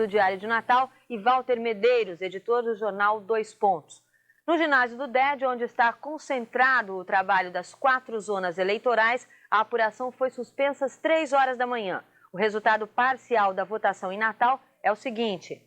do Diário de Natal, e Walter Medeiros, editor do jornal 2 Pontos. No ginásio do DED, onde está concentrado o trabalho das 4 zonas eleitorais, a apuração foi suspensa às 3 horas da manhã. O resultado parcial da votação em Natal é o seguinte: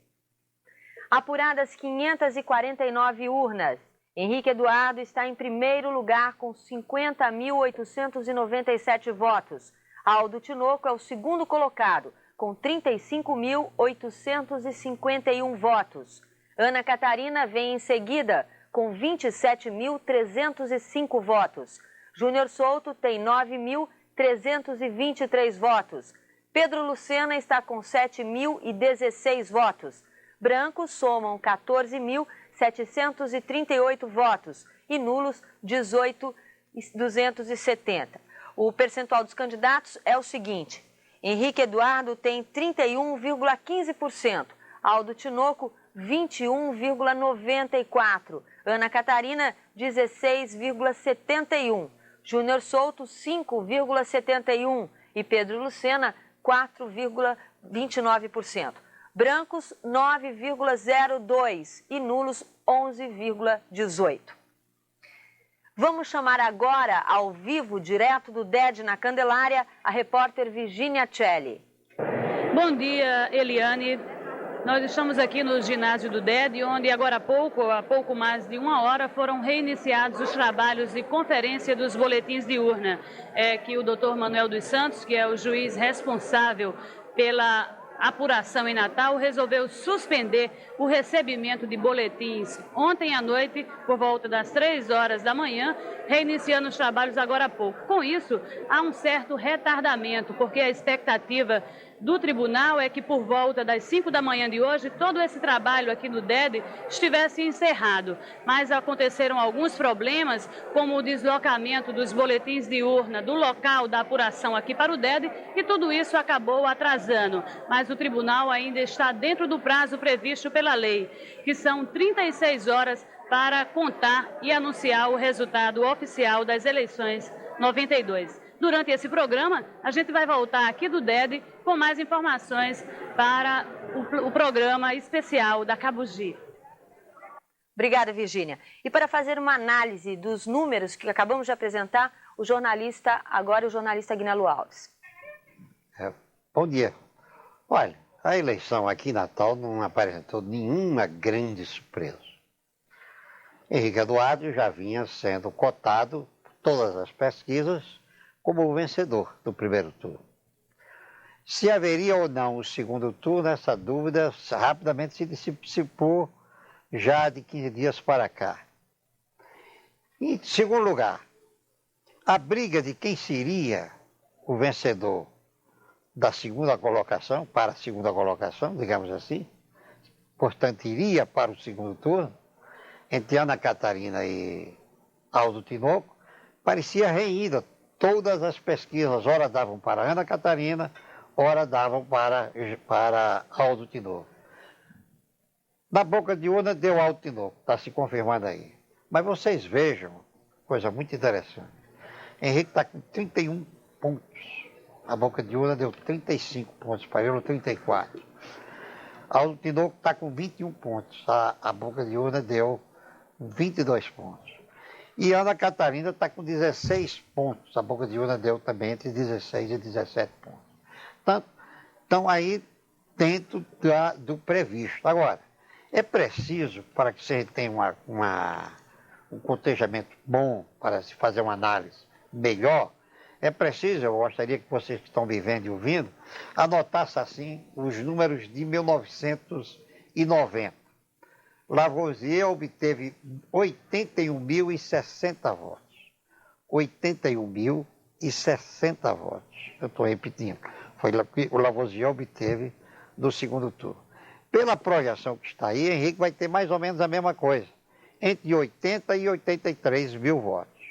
apuradas 549 urnas. Henrique Eduardo está em primeiro lugar com 50.897 votos. Aldo Tinoco é o segundo colocado, com 35.851 votos. Ana Catarina vem em seguida, com 27.305 votos. Júnior Souto tem 9.323 votos. Pedro Lucena está com 7.016 votos. Brancos somam 14.738 votos e nulos 18.270. O percentual dos candidatos é o seguinte: Henrique Eduardo tem 31,15%, Aldo Tinoco 21,94%, Ana Catarina 16,71%, Júnior Souto 5,71% e Pedro Lucena 4,29%. Brancos 9,02% e nulos 11,18%. Vamos chamar agora, ao vivo, direto do DED na Candelária, a repórter Virginia Celli. Bom dia, Eliane. Nós estamos aqui no ginásio do DED, onde agora há pouco mais de 1 hora, foram reiniciados os trabalhos de conferência dos boletins de urna. É que o doutor Manuel dos Santos, que é o juiz responsável pela apuração em Natal, resolveu suspender o recebimento de boletins ontem à noite, por volta das 3 horas da manhã, reiniciando os trabalhos agora há pouco. Com isso, há um certo retardamento, porque a expectativa do tribunal é que por volta das 5 da manhã de hoje, todo esse trabalho aqui no DED estivesse encerrado. Mas aconteceram alguns problemas, como o deslocamento dos boletins de urna do local da apuração aqui para o DED, e tudo isso acabou atrasando. Mas o tribunal ainda está dentro do prazo previsto pela lei, que são 36 horas para contar e anunciar o resultado oficial das eleições 92. Durante esse programa, a gente vai voltar aqui do DED com mais informações para o programa especial da Cabugi. Obrigada, Virgínia. E para fazer uma análise dos números que acabamos de apresentar, o jornalista Aguinaldo Alves. Bom dia. Olha, a eleição aqui em Natal não apresentou nenhuma grande surpresa. Henrique Eduardo já vinha sendo cotado por todas as pesquisas como o vencedor do primeiro turno. Se haveria ou não o segundo turno, essa dúvida rapidamente se dissipou já de 15 dias para cá. Em segundo lugar, a briga de quem seria o vencedor da segunda colocação, para a segunda colocação, digamos assim, portanto iria para o segundo turno, entre Ana Catarina e Aldo Tinoco, parecia renhida. Todas as pesquisas, ora davam para Ana Catarina, ora davam para Aldo Tinoco. Na boca de urna deu Aldo Tinoco, está se confirmando aí. Mas vocês vejam, coisa muito interessante. Henrique está com 31 pontos. A boca de urna deu 35 pontos para ele, 34. Aldo Tinoco está com 21 pontos. A boca de urna deu 22 pontos. E Ana Catarina está com 16 pontos. A boca de urna deu também entre 16 e 17 pontos. Então aí dentro do previsto. Agora, é preciso, para que você tenha um cotejamento bom, para se fazer uma análise melhor, é preciso, eu gostaria que vocês que estão me vendo e ouvindo, anotassem assim os números de 1990. Lavoisier obteve 81.060 votos. 81.060 votos. Eu estou repetindo. Foi o Lavoisier obteve no segundo turno. Pela projeção que está aí, Henrique vai ter mais ou menos a mesma coisa. Entre 80 e 83 mil votos.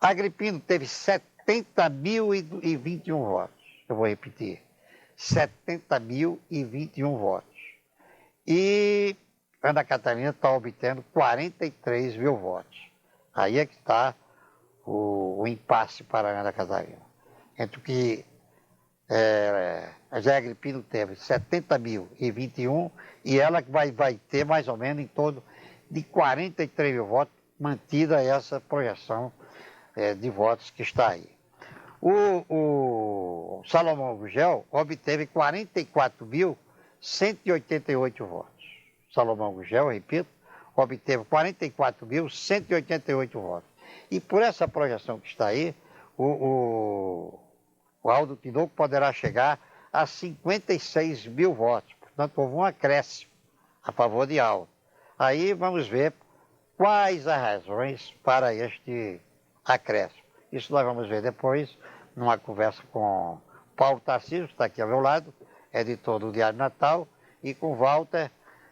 Agripino teve 70.021 votos. Eu vou repetir. 70.021 votos. E Ana Catarina está obtendo 43 mil votos. Aí é que está o impasse para Ana Catarina. Entre o que A Zé Agripino teve 70.021 e ela que vai ter mais ou menos em torno de 43 mil votos, mantida essa projeção de votos que está aí. O Salomão Gugel obteve 44.188 votos. Salomão Gugel, repito, obteve 44.188 votos. E por essa projeção que está aí, o Aldo Tinoco poderá chegar a 56 mil votos. Portanto, houve um acréscimo a favor de Aldo. Aí vamos ver quais as razões para este acréscimo. Isso nós vamos ver depois, numa conversa com Paulo Tarcísio, que está aqui ao meu lado, editor do Diário Natal, e com Walter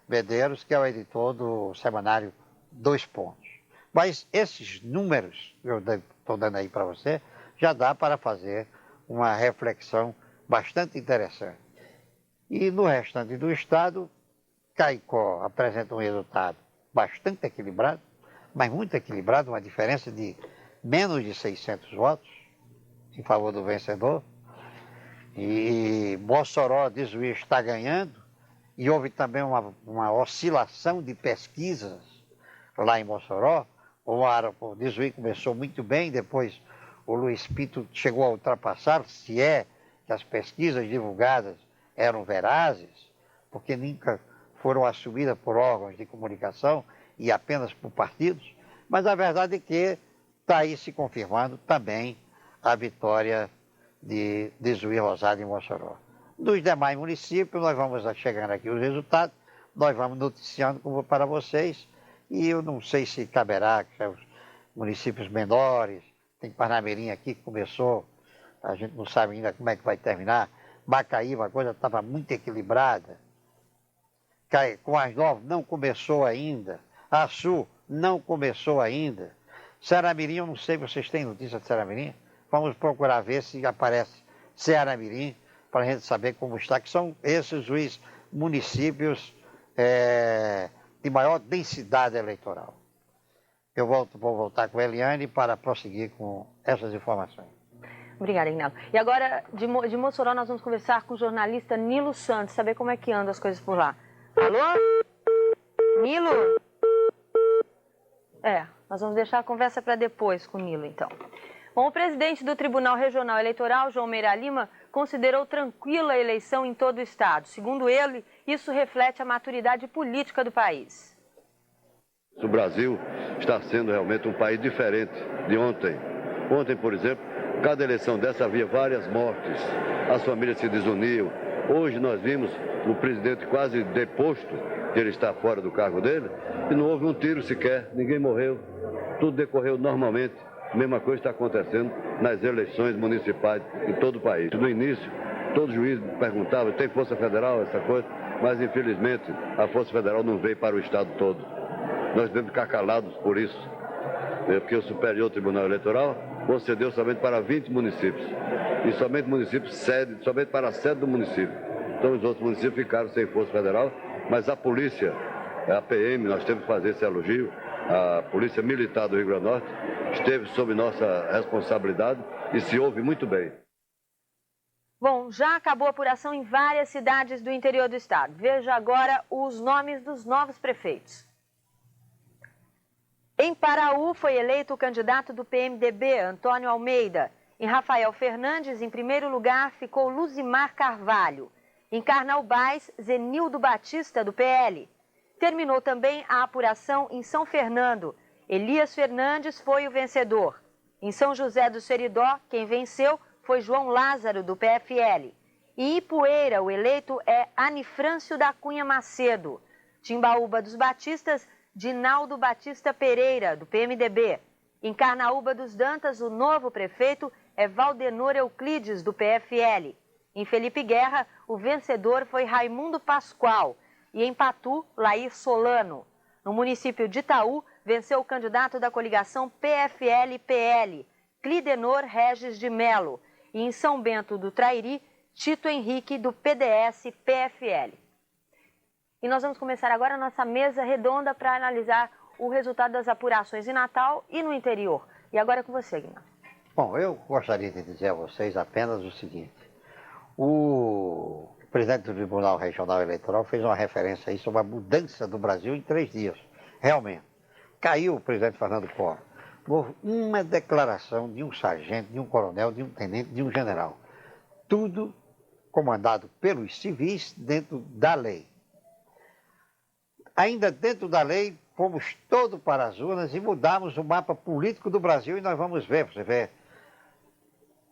Medeiros, que é o editor do semanário Dois Pontos. Mas esses números que eu estou dando aí para você, já dá para fazer uma reflexão bastante interessante. E no restante do estado, Caicó apresenta um resultado bastante equilibrado, mas muito equilibrado, uma diferença de menos de 600 votos em favor do vencedor. E Mossoró, diz o juiz, está ganhando, e houve também uma oscilação de pesquisas lá em Mossoró. O Desuí começou muito bem, depois o Luiz Pinto chegou a ultrapassar, se é que as pesquisas divulgadas eram verazes, porque nunca foram assumidas por órgãos de comunicação e apenas por partidos, mas a verdade é que está aí se confirmando também a vitória de Desuí Rosado em Mossoró. Dos demais municípios, nós vamos chegando aqui os resultados, nós vamos noticiando para vocês, e eu não sei se caberá, que os municípios menores, tem Parnamirim aqui que começou, a gente não sabe ainda como é que vai terminar. Macaíba, a coisa estava muito equilibrada. Com as novas não começou ainda. Açu não começou ainda. Ceará-Mirim, eu não sei, vocês têm notícia de Ceará-Mirim? Vamos procurar ver se aparece Ceará-Mirim, para a gente saber como está, que são esses os municípios de maior densidade eleitoral. Eu vou voltar com a Eliane para prosseguir com essas informações. Obrigada, Ignaldo. E agora, de Mossoró, nós vamos conversar com o jornalista Nilo Santos, saber como é que andam as coisas por lá. Alô? Nilo? Nós vamos deixar a conversa para depois com o Nilo, então. Bom, o presidente do Tribunal Regional Eleitoral, João Meira Lima, considerou tranquila a eleição em todo o estado. Segundo ele, isso reflete a maturidade política do país. O Brasil está sendo realmente um país diferente de ontem. Ontem, por exemplo, cada eleição dessa havia várias mortes, as famílias se desuniam. Hoje nós vimos o presidente quase deposto, que ele está fora do cargo dele, e não houve um tiro sequer, ninguém morreu, tudo decorreu normalmente. A mesma coisa está acontecendo nas eleições municipais em todo o país. No início, todo juiz perguntava, tem Força Federal, essa coisa, mas infelizmente a Força Federal não veio para o estado todo. Nós devemos ficar calados por isso, porque o Superior Tribunal Eleitoral concedeu somente para 20 municípios, e somente municípios sede, somente para a sede do município. Então os outros municípios ficaram sem Força Federal, mas a polícia, a PM, nós temos que fazer esse elogio, a Polícia Militar do Rio Grande do Norte esteve sob nossa responsabilidade e se ouve muito bem. Bom, já acabou a apuração em várias cidades do interior do estado. Veja agora os nomes dos novos prefeitos. Em Paraú foi eleito o candidato do PMDB, Antônio Almeida. Em Rafael Fernandes, em primeiro lugar, ficou Luzimar Carvalho. Em Carnaubais, Zenildo Batista, do PL. Terminou também a apuração em São Fernando. Elias Fernandes foi o vencedor. Em São José do Seridó, quem venceu foi João Lázaro, do PFL. Em Ipueira, o eleito é Anifrâncio da Cunha Macedo. Timbaúba dos Batistas, Dinaldo Batista Pereira, do PMDB. Em Carnaúba dos Dantas, o novo prefeito é Valdenor Euclides, do PFL. Em Felipe Guerra, o vencedor foi Raimundo Pascoal. E em Patu, Laís Solano. No município de Itaú, venceu o candidato da coligação PFL-PL, Clidenor Regis de Melo. E em São Bento do Trairi, Tito Henrique, do PDS-PFL. E nós vamos começar agora a nossa mesa redonda para analisar o resultado das apurações em Natal e no interior. E agora é com você, Guilherme. Bom, eu gostaria de dizer a vocês apenas o seguinte. O presidente do Tribunal Regional Eleitoral fez uma referência aí sobre a mudança do Brasil em 3 dias. Realmente. Caiu o presidente Fernando Collor. Houve uma declaração de um sargento, de um coronel, de um tenente, de um general. Tudo comandado pelos civis dentro da lei. Ainda dentro da lei, fomos todos para as urnas e mudamos o mapa político do Brasil e nós vamos ver, você vê,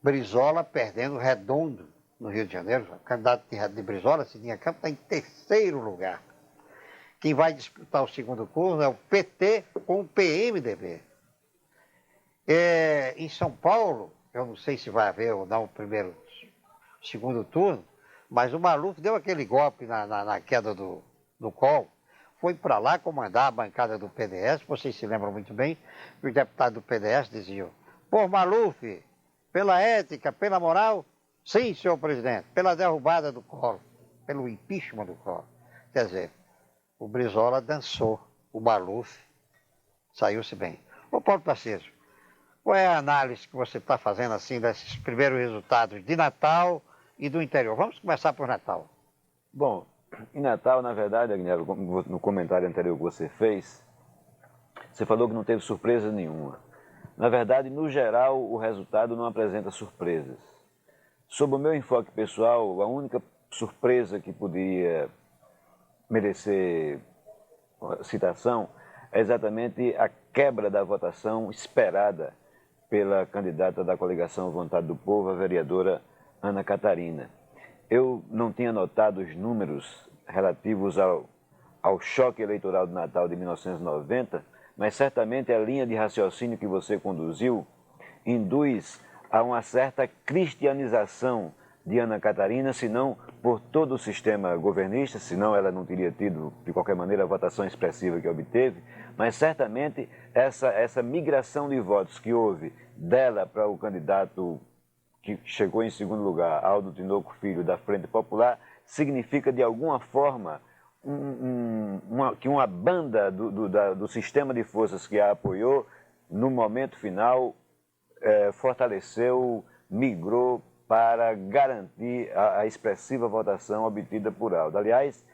Brizola perdendo Redondo no Rio de Janeiro. O candidato de Brizola, Cidinha Campos, está em 3º lugar. Quem vai disputar o segundo turno é o PT com o PMDB. Em São Paulo, eu não sei se vai haver ou não o segundo turno, mas o Maluf deu aquele golpe na queda do Collor, foi para lá comandar a bancada do PDS, vocês se lembram muito bem, que os deputados do PDS diziam: por Maluf, pela ética, pela moral, sim, senhor presidente, pela derrubada do Collor, pelo impeachment do Collor. Quer dizer, o Brizola dançou, o Maluf saiu-se bem. Ô Paulo Tarcísio, qual é a análise que você está fazendo assim desses primeiros resultados de Natal e do interior? Vamos começar por Natal. Bom, em Natal, na verdade, Agnello, no comentário anterior que você fez, você falou que não teve surpresa nenhuma. Na verdade, no geral, o resultado não apresenta surpresas. Sob o meu enfoque pessoal, a única surpresa que podia merecer citação é exatamente a quebra da votação esperada pela candidata da coligação Vontade do Povo, a vereadora Ana Catarina. Eu não tinha notado os números relativos ao choque eleitoral do Natal de 1990, mas certamente a linha de raciocínio que você conduziu induz a uma certa cristianização de Ana Catarina, se não por todo o sistema governista, senão ela não teria tido, de qualquer maneira, a votação expressiva que obteve, mas certamente essa migração de votos que houve dela para o candidato que chegou em segundo lugar, Aldo Tinoco Filho, da Frente Popular, significa, de alguma forma, que uma banda do sistema de forças que a apoiou, no momento final, fortaleceu, migrou para garantir a expressiva votação obtida por Aldo. Aliás,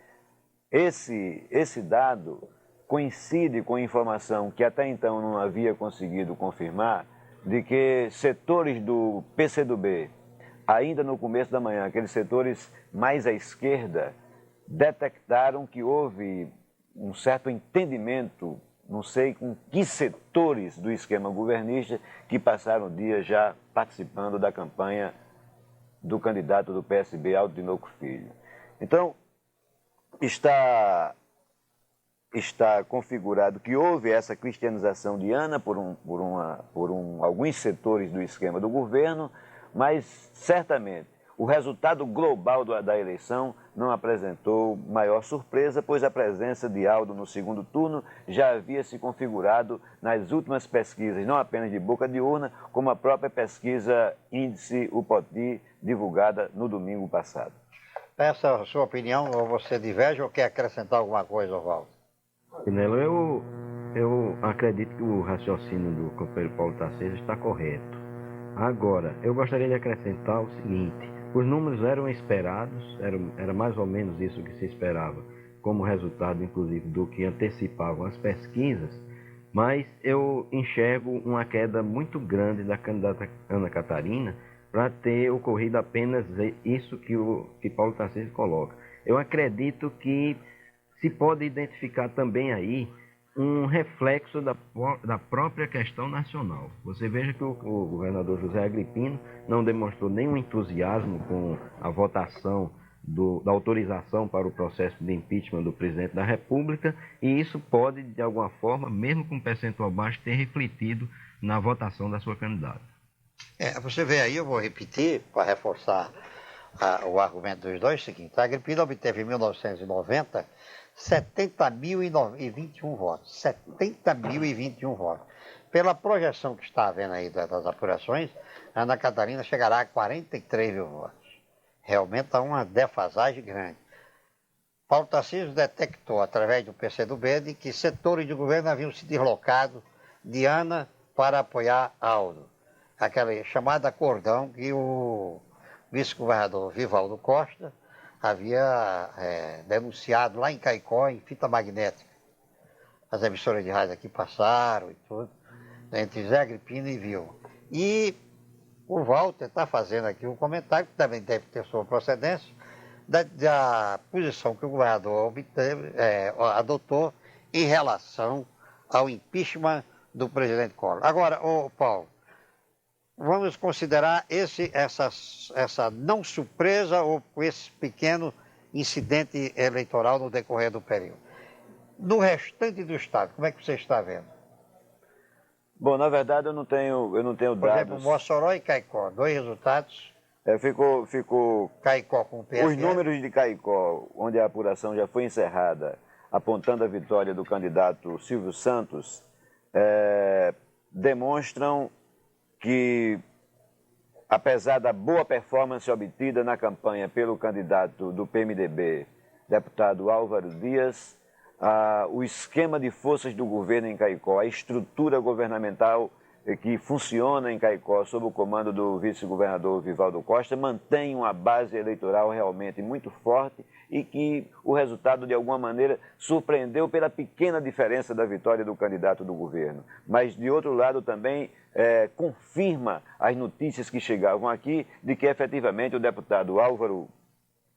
esse dado coincide com a informação que até então não havia conseguido confirmar, de que setores do PCdoB, ainda no começo da manhã, aqueles setores mais à esquerda, detectaram que houve um certo entendimento, não sei com que setores do esquema governista, que passaram o dia já participando da campanha do candidato do PSB, Aldo Tinoco Filho. Então, está configurado que houve essa cristianização de Ana por alguns setores do esquema do governo, mas certamente o resultado global da eleição não apresentou maior surpresa, pois a presença de Aldo no segundo turno já havia se configurado nas últimas pesquisas, não apenas de boca de urna, como a própria pesquisa índice UPOTI, divulgada no domingo passado. Essa é a sua opinião, ou você diverge ou quer acrescentar alguma coisa, Oswaldo? Pinelo, eu acredito que o raciocínio do companheiro Paulo Tarcísio está correto. Agora, eu gostaria de acrescentar o seguinte: os números eram esperados, era mais ou menos isso que se esperava, como resultado, inclusive, do que antecipavam as pesquisas, mas eu enxergo uma queda muito grande da candidata Ana Catarina para ter ocorrido apenas isso que Paulo Tarcísio coloca. Eu acredito que se pode identificar também aí um reflexo da própria questão nacional. Você veja que o governador José Agripino não demonstrou nenhum entusiasmo com a votação da autorização para o processo de impeachment do presidente da República, e isso pode, de alguma forma, mesmo com um percentual baixo, ter refletido na votação da sua candidata. Você vê aí, eu vou repetir para reforçar o argumento dos dois, o seguinte: a Agripino obteve em 1990 70.021 votos. 70.021 votos. Pela projeção que está havendo aí das apurações, a Ana Catarina chegará a 43 mil votos. Realmente há uma defasagem grande. Paulo Tarcísio detectou, através do PCdoB, de que setores do governo haviam se deslocado de Ana para apoiar Aldo. Aquela chamada cordão que o vice-governador Vivaldo Costa havia denunciado lá em Caicó, em fita magnética. As emissoras de rádio aqui passaram e tudo, entre Zé Agripino e Vilma. E o Walter está fazendo aqui um comentário, que também deve ter sua procedência, da posição que o governador adotou em relação ao impeachment do presidente Collor. Agora, Paulo, vamos considerar essa não surpresa ou esse pequeno incidente eleitoral no decorrer do período. No restante do estado, como é que você está vendo? Bom, na verdade eu não tenho dados. Por exemplo, Mossoró e Caicó, dois resultados. Ficou Caicó com o PSL. Os números de Caicó, onde a apuração já foi encerrada, apontando a vitória do candidato Silvio Santos, demonstram que, apesar da boa performance obtida na campanha pelo candidato do PMDB, deputado Álvaro Dias, o esquema de forças do governo em Caicó, a estrutura governamental que funciona em Caicó sob o comando do vice-governador Vivaldo Costa, mantém uma base eleitoral realmente muito forte e que o resultado, de alguma maneira, surpreendeu pela pequena diferença da vitória do candidato do governo. Mas, de outro lado, também confirma as notícias que chegavam aqui de que, efetivamente, o deputado Álvaro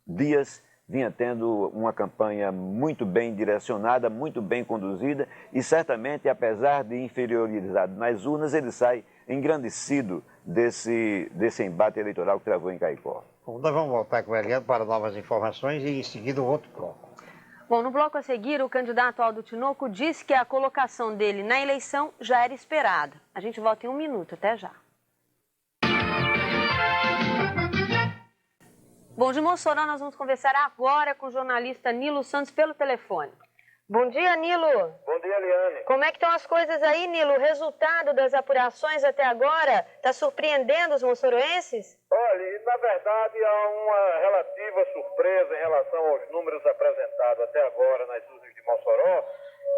Dias vinha tendo uma campanha muito bem direcionada, muito bem conduzida e certamente, apesar de inferiorizado nas urnas, ele sai engrandecido desse embate eleitoral que travou em Caicó. Bom, nós vamos voltar com o Eliane para novas informações e em seguida o outro bloco. Bom, no bloco a seguir, o candidato Aldo Tinoco disse que a colocação dele na eleição já era esperada. A gente volta em um minuto, até já. Bom, de Mossoró nós vamos conversar agora com o jornalista Nilo Santos pelo telefone. Bom dia, Nilo. Bom dia, Eliane. Como é que estão as coisas aí, Nilo? O resultado das apurações até agora está surpreendendo os moçoroenses? Olha, na verdade há uma relativa surpresa em relação aos números apresentados até agora nas urnas de Mossoró,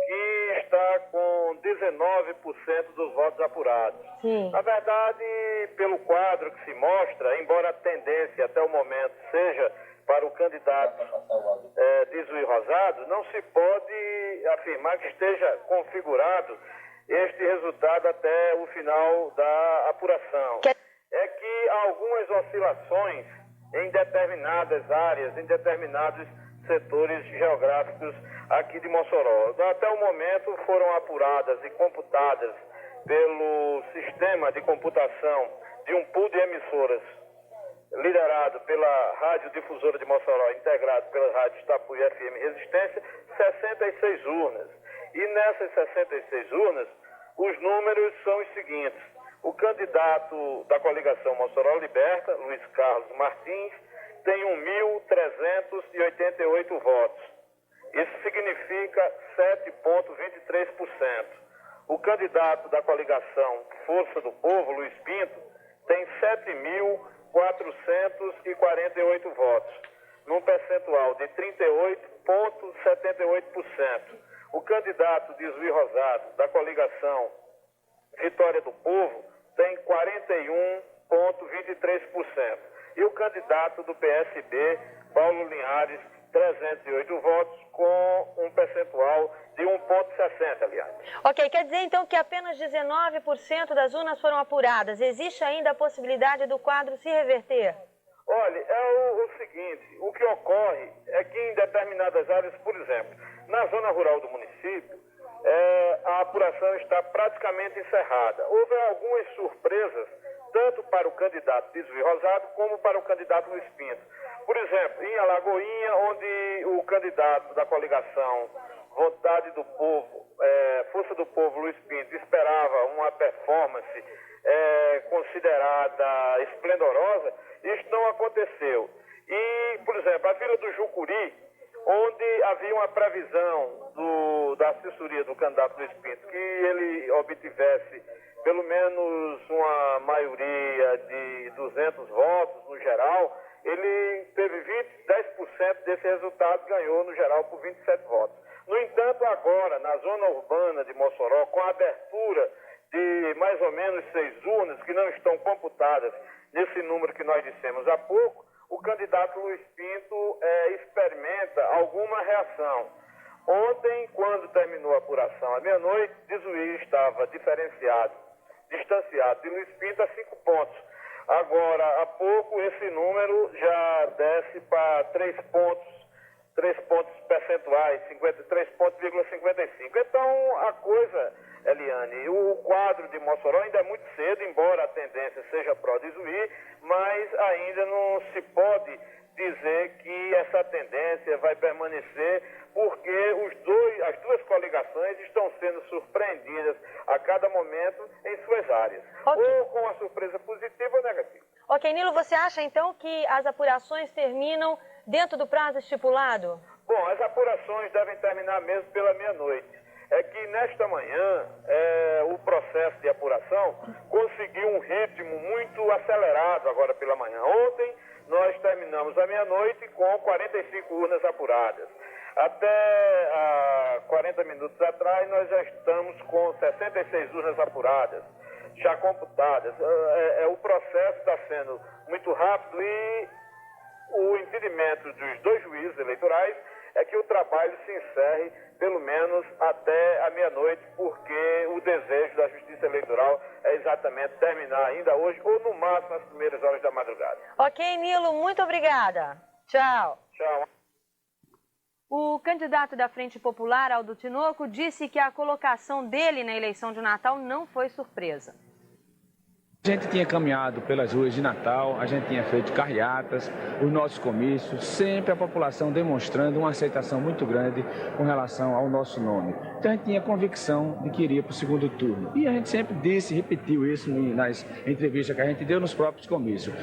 que está com 19% dos votos apurados. Sim. Na verdade, pelo quadro que se mostra, embora a tendência até o momento seja para o candidato Disuí Rosado, não se pode afirmar que esteja configurado este resultado até o final da apuração. É que há algumas oscilações em determinadas áreas, em determinados setores geográficos aqui de Mossoró. Até o momento foram apuradas e computadas pelo sistema de computação de um pool de emissoras liderado pela Rádio Difusora de Mossoró, integrado pela Rádio Tapuí FM Resistência, 66 urnas. E nessas 66 urnas, os números são os seguintes. O candidato da coligação Mossoró Liberta, Luiz Carlos Martins, tem 1.388 votos. Isso significa 7,23%. O candidato da coligação Força do Povo, Luiz Pinto, tem 7.448 votos, num percentual de 38,78%. O candidato Disuí Rosado, da coligação Vitória do Povo, tem 41,23%. E o candidato do PSB, Paulo Linhares, 308 votos, com um percentual de 1,60, aliás. Ok, quer dizer então que apenas 19% das urnas foram apuradas. Existe ainda a possibilidade do quadro se reverter? Olha, é o seguinte, o que ocorre é que em determinadas áreas, por exemplo, na zona rural do município, a apuração está praticamente encerrada. Houve algumas surpresas, tanto para o candidato Disuí Rosado como para o candidato Luiz Pinto. Por exemplo, em Alagoinha, onde o candidato da coligação Vontade do Povo, Força do Povo, Luiz Pinto, esperava uma performance considerada esplendorosa, isso não aconteceu. E, por exemplo, a Vila do Jucuri, onde havia uma previsão da assessoria do candidato Luiz Pinto que ele obtivesse pelo menos uma maioria de 200 votos no geral, ele teve 10% desse resultado, ganhou no geral por 27 votos. No entanto, agora, na zona urbana de Mossoró, com a abertura de mais ou menos 6 urnas que não estão computadas nesse número que nós dissemos há pouco, o candidato Luiz Pinto experimenta alguma reação. Ontem, quando terminou a apuração à meia-noite, Dizuí estava distanciado de Luiz Pinto a 5 pontos. Agora, há pouco, esse número já desce para 3 pontos percentuais, 53,55. Então, a coisa, Eliane, o quadro de Mossoró ainda é muito cedo, embora a tendência seja pró-Dizuí, mas ainda não se pode dizer que essa tendência vai permanecer, porque as duas coligações estão sendo surpreendidas a cada momento em suas áreas, ou com uma surpresa positiva ou negativa. Ok, Nilo, você acha então que as apurações terminam dentro do prazo estipulado? Bom, as apurações devem terminar mesmo pela meia-noite. É que nesta manhã, o processo de apuração conseguiu um ritmo muito acelerado agora pela manhã. Ontem, nós terminamos à meia-noite com 45 urnas apuradas. Até 40 minutos atrás, nós já estamos com 66 urnas apuradas, já computadas. O processo está sendo muito rápido e o entendimento dos dois juízes eleitorais é que o trabalho se encerre pelo menos até a meia-noite, porque o desejo da Justiça Eleitoral é exatamente terminar ainda hoje ou no máximo nas primeiras horas da madrugada. Ok, Nilo, muito obrigada. Tchau. Tchau. O candidato da Frente Popular, Aldo Tinoco, disse que a colocação dele na eleição de Natal não foi surpresa. A gente tinha caminhado pelas ruas de Natal, a gente tinha feito carreatas, os nossos comícios, sempre a população demonstrando uma aceitação muito grande com relação ao nosso nome. Então a gente tinha convicção de que iria para o segundo turno. E a gente sempre repetiu isso nas entrevistas que a gente deu nos próprios comícios.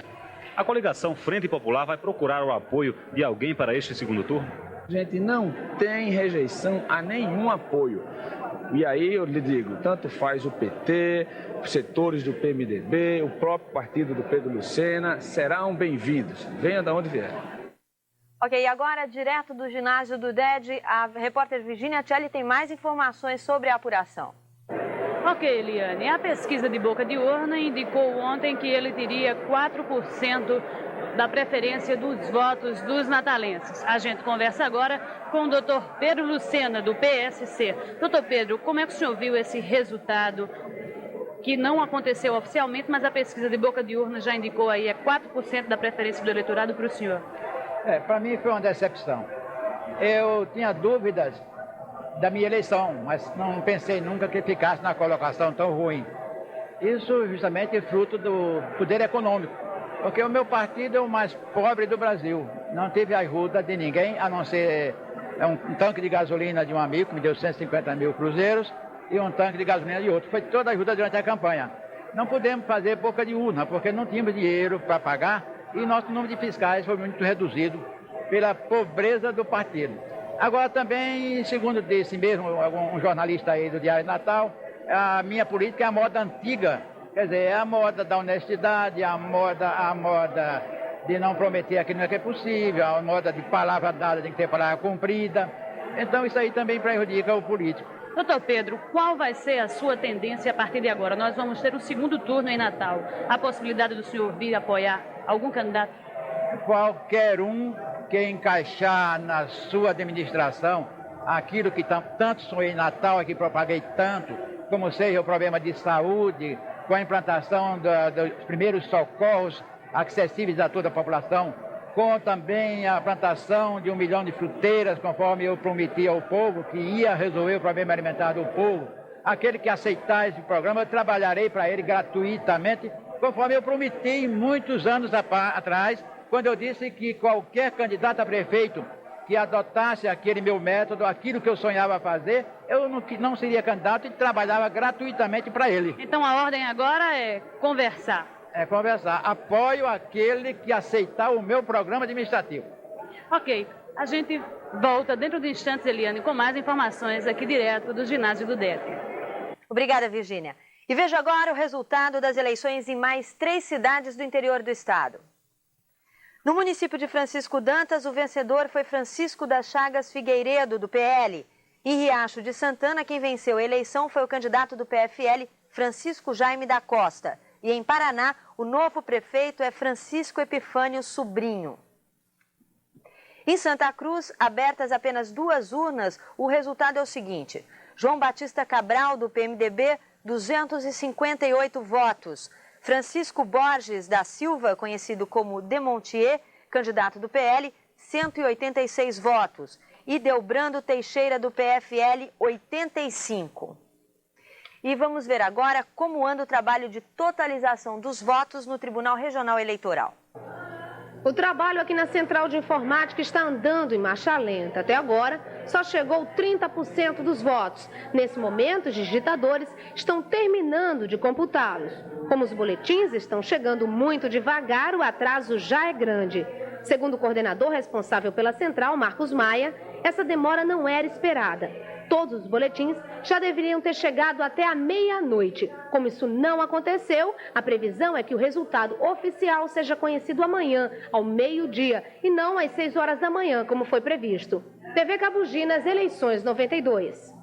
A coligação Frente Popular vai procurar o apoio de alguém para este segundo turno? A gente não tem rejeição a nenhum apoio. E aí eu lhe digo, tanto faz o PT, setores do PMDB, o próprio partido do Pedro Lucena, serão bem-vindos, venham de onde vier. Ok, agora direto do ginásio do DED, a repórter Virginia Tcheli tem mais informações sobre a apuração. Ok, Eliane, a pesquisa de boca de urna indicou ontem que ele teria 4% da preferência dos votos dos natalenses. A gente conversa agora com o doutor Pedro Lucena, do PSC. Doutor Pedro, como é que o senhor viu esse resultado que não aconteceu oficialmente, mas a pesquisa de boca de urna já indicou aí 4% da preferência do eleitorado para o senhor? Para mim foi uma decepção. Eu tinha dúvidas da minha eleição, mas não pensei nunca que ficasse na colocação tão ruim. Isso justamente é fruto do poder econômico. Porque o meu partido é o mais pobre do Brasil. Não teve ajuda de ninguém, a não ser um tanque de gasolina de um amigo, que me deu 150 mil cruzeiros, e um tanque de gasolina de outro. Foi toda a ajuda durante a campanha. Não pudemos fazer boca de urna, porque não tínhamos dinheiro para pagar, e nosso número de fiscais foi muito reduzido pela pobreza do partido. Agora também, segundo disse mesmo um jornalista aí do Diário Natal, a minha política é a moda antiga. Quer dizer, é a moda da honestidade, a moda de não prometer aquilo que é possível, a moda de palavra dada tem que ter palavra cumprida. Então isso aí também prejudica o político. Doutor Pedro, qual vai ser a sua tendência a partir de agora? Nós vamos ter o segundo turno em Natal. A possibilidade do senhor vir apoiar algum candidato? Qualquer um que encaixar na sua administração aquilo que tanto sonhei em Natal, que propaguei tanto, como seja o problema de saúde, com a implantação dos primeiros socorros acessíveis a toda a população, com também a plantação de 1 milhão de fruteiras, conforme eu prometi ao povo, que ia resolver o problema alimentar do povo. Aquele que aceitar esse programa, eu trabalharei para ele gratuitamente, conforme eu prometi muitos anos atrás, quando eu disse que qualquer candidato a prefeito que adotasse aquele meu método, aquilo que eu sonhava fazer, eu não seria candidato e trabalhava gratuitamente para ele. Então a ordem agora é conversar. É conversar. Apoio aquele que aceitar o meu programa administrativo. Ok. A gente volta dentro de instantes, Eliane, com mais informações aqui direto do ginásio do DED. Obrigada, Virgínia. E veja agora o resultado das eleições em mais 3 cidades do interior do estado. No município de Francisco Dantas, o vencedor foi Francisco das Chagas Figueiredo, do PL. Em Riacho de Santana, quem venceu a eleição foi o candidato do PFL, Francisco Jaime da Costa. E em Paraná, o novo prefeito é Francisco Epifânio Sobrinho. Em Santa Cruz, abertas apenas 2 urnas, o resultado é o seguinte: João Batista Cabral, do PMDB, 258 votos. Francisco Borges da Silva, conhecido como Demontier, candidato do PL, 186 votos. E Delbrando Teixeira, do PFL, 85. E vamos ver agora como anda o trabalho de totalização dos votos no Tribunal Regional Eleitoral. O trabalho aqui na Central de Informática está andando em marcha lenta. Até agora, só chegou 30% dos votos. Nesse momento, os digitadores estão terminando de computá-los. Como os boletins estão chegando muito devagar, o atraso já é grande. Segundo o coordenador responsável pela Central, Marcos Maia, essa demora não era esperada. Todos os boletins já deveriam ter chegado até a meia-noite. Como isso não aconteceu, a previsão é que o resultado oficial seja conhecido amanhã, ao meio-dia, e não às 6 horas da manhã, como foi previsto. TV Cabugi nas eleições 92.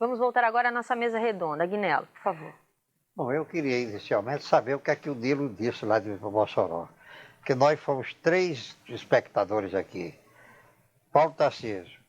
Vamos voltar agora à nossa mesa redonda. Aguinaldo, por favor. Bom, eu queria inicialmente saber o que é que o Nilo disse lá de Mossoró. Porque nós fomos 3 espectadores aqui. Paulo Tarcísio,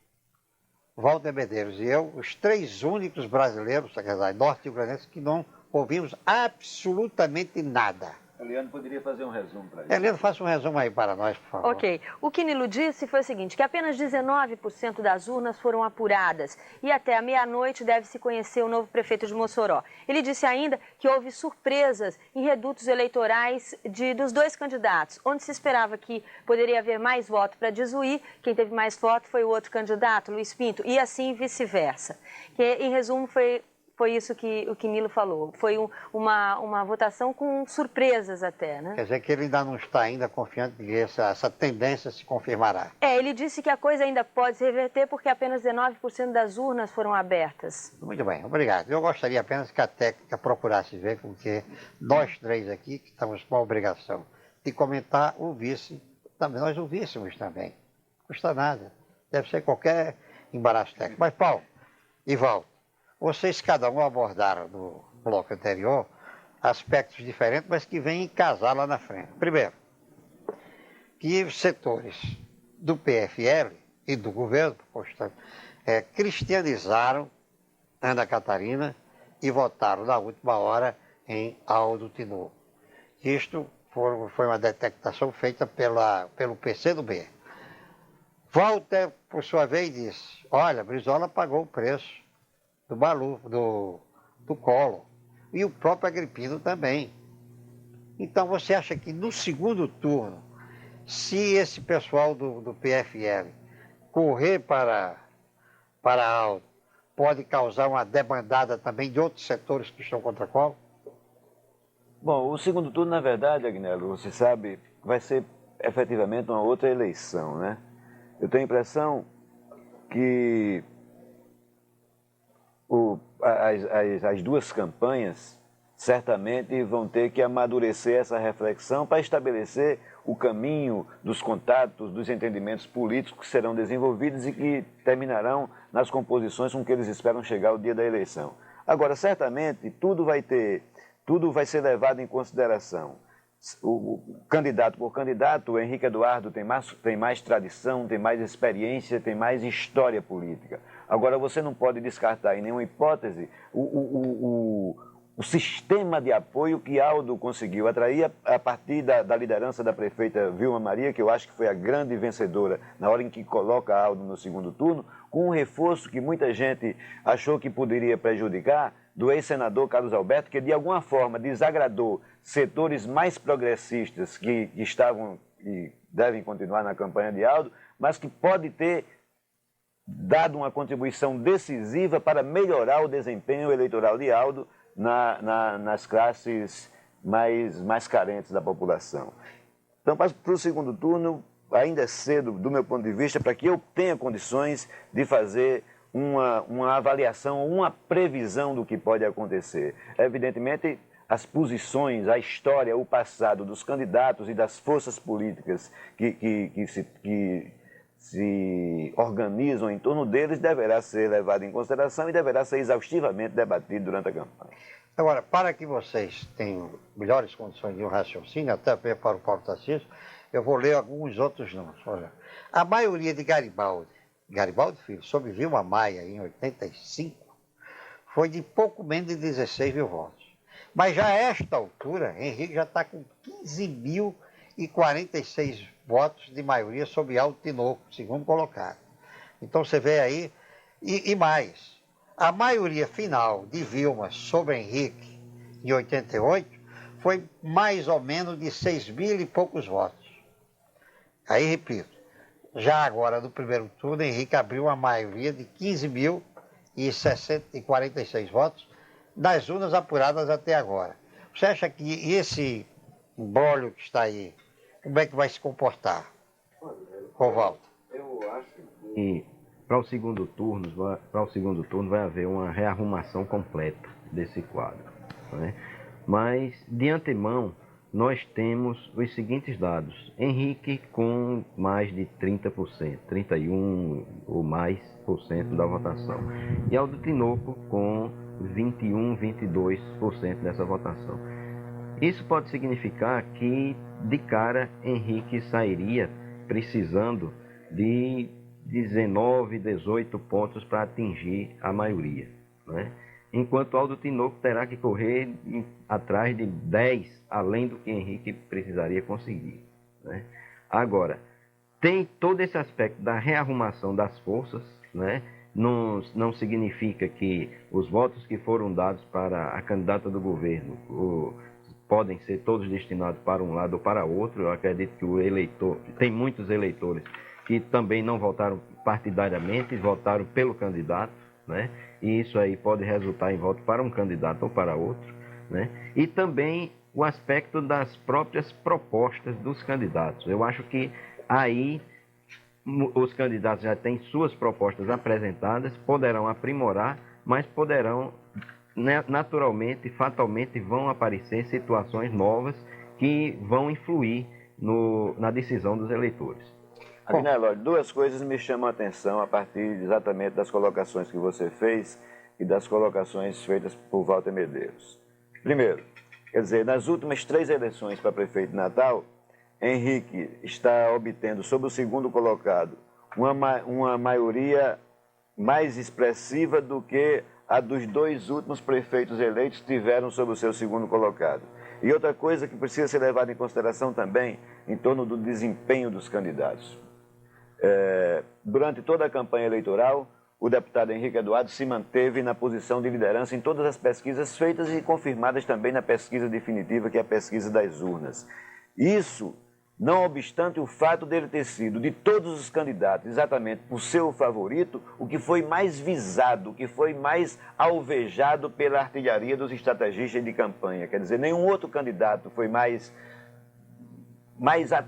Walter Medeiros e eu, os 3 únicos brasileiros, quer dizer, norte-granenses, que não ouvimos absolutamente nada. Eliane poderia fazer um resumo para isso. Eliane, faça um resumo aí para nós, por favor. Ok. O que Nilo disse foi o seguinte, que apenas 19% das urnas foram apuradas e até a meia-noite deve-se conhecer o novo prefeito de Mossoró. Ele disse ainda que houve surpresas em redutos eleitorais dos 2 candidatos, onde se esperava que poderia haver mais voto para Jesuí, quem teve mais voto foi o outro candidato, Luiz Pinto, e assim vice-versa. Em resumo, foi isso que o Nilo falou. Foi uma votação com surpresas até, né? Quer dizer que ele ainda não está confiante de que essa tendência se confirmará. Ele disse que a coisa ainda pode se reverter porque apenas 19% das urnas foram abertas. Muito bem, obrigado. Eu gostaria apenas que a técnica procurasse ver com que nós 3 aqui, que estamos com a obrigação de comentar, nós ouvíssemos também. Não custa nada. Deve ser qualquer embaraço técnico. Mas, Paulo e Val, vocês cada um abordaram no bloco anterior aspectos diferentes, mas que vêm casar lá na frente. Primeiro, que setores do PFL e do governo cristianizaram Ana Catarina e votaram na última hora em Aldo Tinoco. Isto foi uma detectação feita pelo PCdoB. Walter, por sua vez, disse, olha, Brizola pagou o preço do Collor, e o próprio Agripino também. Então você acha que no segundo turno, se esse pessoal do PFL correr para Aldo, pode causar uma debandada também de outros setores que estão contra Collor? Bom, o segundo turno, na verdade, Agnello, você sabe, vai ser efetivamente uma outra eleição, né? Eu tenho a impressão que as 2 campanhas certamente vão ter que amadurecer essa reflexão para estabelecer o caminho dos contatos, dos entendimentos políticos que serão desenvolvidos e que terminarão nas composições com que eles esperam chegar ao dia da eleição. Agora, certamente, tudo vai ser levado em consideração. Candidato por candidato, o Henrique Eduardo tem mais tradição, tem mais experiência, tem mais história política. Agora, você não pode descartar em nenhuma hipótese o sistema de apoio que Aldo conseguiu atrair a partir da liderança da prefeita Vilma Maria, que eu acho que foi a grande vencedora na hora em que coloca Aldo no segundo turno, com um reforço que muita gente achou que poderia prejudicar, do ex-senador Carlos Alberto, que de alguma forma desagradou setores mais progressistas que estavam e devem continuar na campanha de Aldo, mas que pode ter dado uma contribuição decisiva para melhorar o desempenho eleitoral de Aldo nas classes mais carentes da população. Então, para o segundo turno, ainda é cedo, do meu ponto de vista, para que eu tenha condições de fazer uma avaliação, uma previsão do que pode acontecer. Evidentemente, as posições, a história, o passado dos candidatos e das forças políticas que se organizam em torno deles deverá ser levado em consideração e deverá ser exaustivamente debatido durante a campanha. Agora, para que vocês tenham melhores condições de um raciocínio, até para o Paulo Tarcísio, eu vou ler alguns outros números. Olha, a maioria de Garibaldi Filho, sob Vilma Maia, em 85, foi de pouco menos de 16 mil votos. Mas já a esta altura, Henrique já está com 15.046 votos de maioria sobre Aldo Tinoco, segundo colocado. Então você vê aí, e mais, a maioria final de Vilma sobre Henrique, em 88, foi mais ou menos de 6 mil e poucos votos. Aí, repito, já agora no primeiro turno, Henrique abriu uma maioria de 15.046 votos das urnas apuradas até agora. Você acha que esse imbróglio que está aí, como é que vai se comportar, Rovaldo? Eu acho que para o segundo turno vai haver uma rearrumação completa desse quadro, né? Mas, de antemão, nós temos os seguintes dados. Henrique com mais de 30%, 31% ou mais por cento da votação. E Aldo Tinoco com 21%, 22% dessa votação. Isso pode significar que, de cara, Henrique sairia precisando de 19, 18 pontos para atingir a maioria, né? Enquanto Aldo Tinoco terá que correr atrás de 10, além do que Henrique precisaria conseguir, né? Agora, tem todo esse aspecto da rearrumação das forças, né? Não significa que os votos que foram dados para a candidata do governo podem ser todos destinados para um lado ou para outro. Eu acredito que o eleitor, tem muitos eleitores que também não votaram partidariamente, votaram pelo candidato, né? E isso aí pode resultar em voto para um candidato ou para outro, né? E também o aspecto das próprias propostas dos candidatos. Eu acho que aí os candidatos já têm suas propostas apresentadas, poderão aprimorar, mas poderão, naturalmente, fatalmente, vão aparecer situações novas que vão influir na decisão dos eleitores. Agnello, duas coisas me chamam a atenção a partir exatamente das colocações que você fez e das colocações feitas por Walter Medeiros. Primeiro, quer dizer, nas últimas 3 eleições para prefeito de Natal, Henrique está obtendo, sobre o segundo colocado, uma maioria mais expressiva do que a dos 2 últimos prefeitos eleitos tiveram sobre o seu segundo colocado. E outra coisa que precisa ser levada em consideração também, em torno do desempenho dos candidatos. Durante toda a campanha eleitoral, o deputado Henrique Eduardo se manteve na posição de liderança em todas as pesquisas feitas e confirmadas também na pesquisa definitiva, que é a pesquisa das urnas. Isso, não obstante o fato dele ter sido, de todos os candidatos, exatamente por seu favorito, o que foi mais visado, o que foi mais alvejado pela artilharia dos estrategistas de campanha. Quer dizer, nenhum outro candidato foi mais,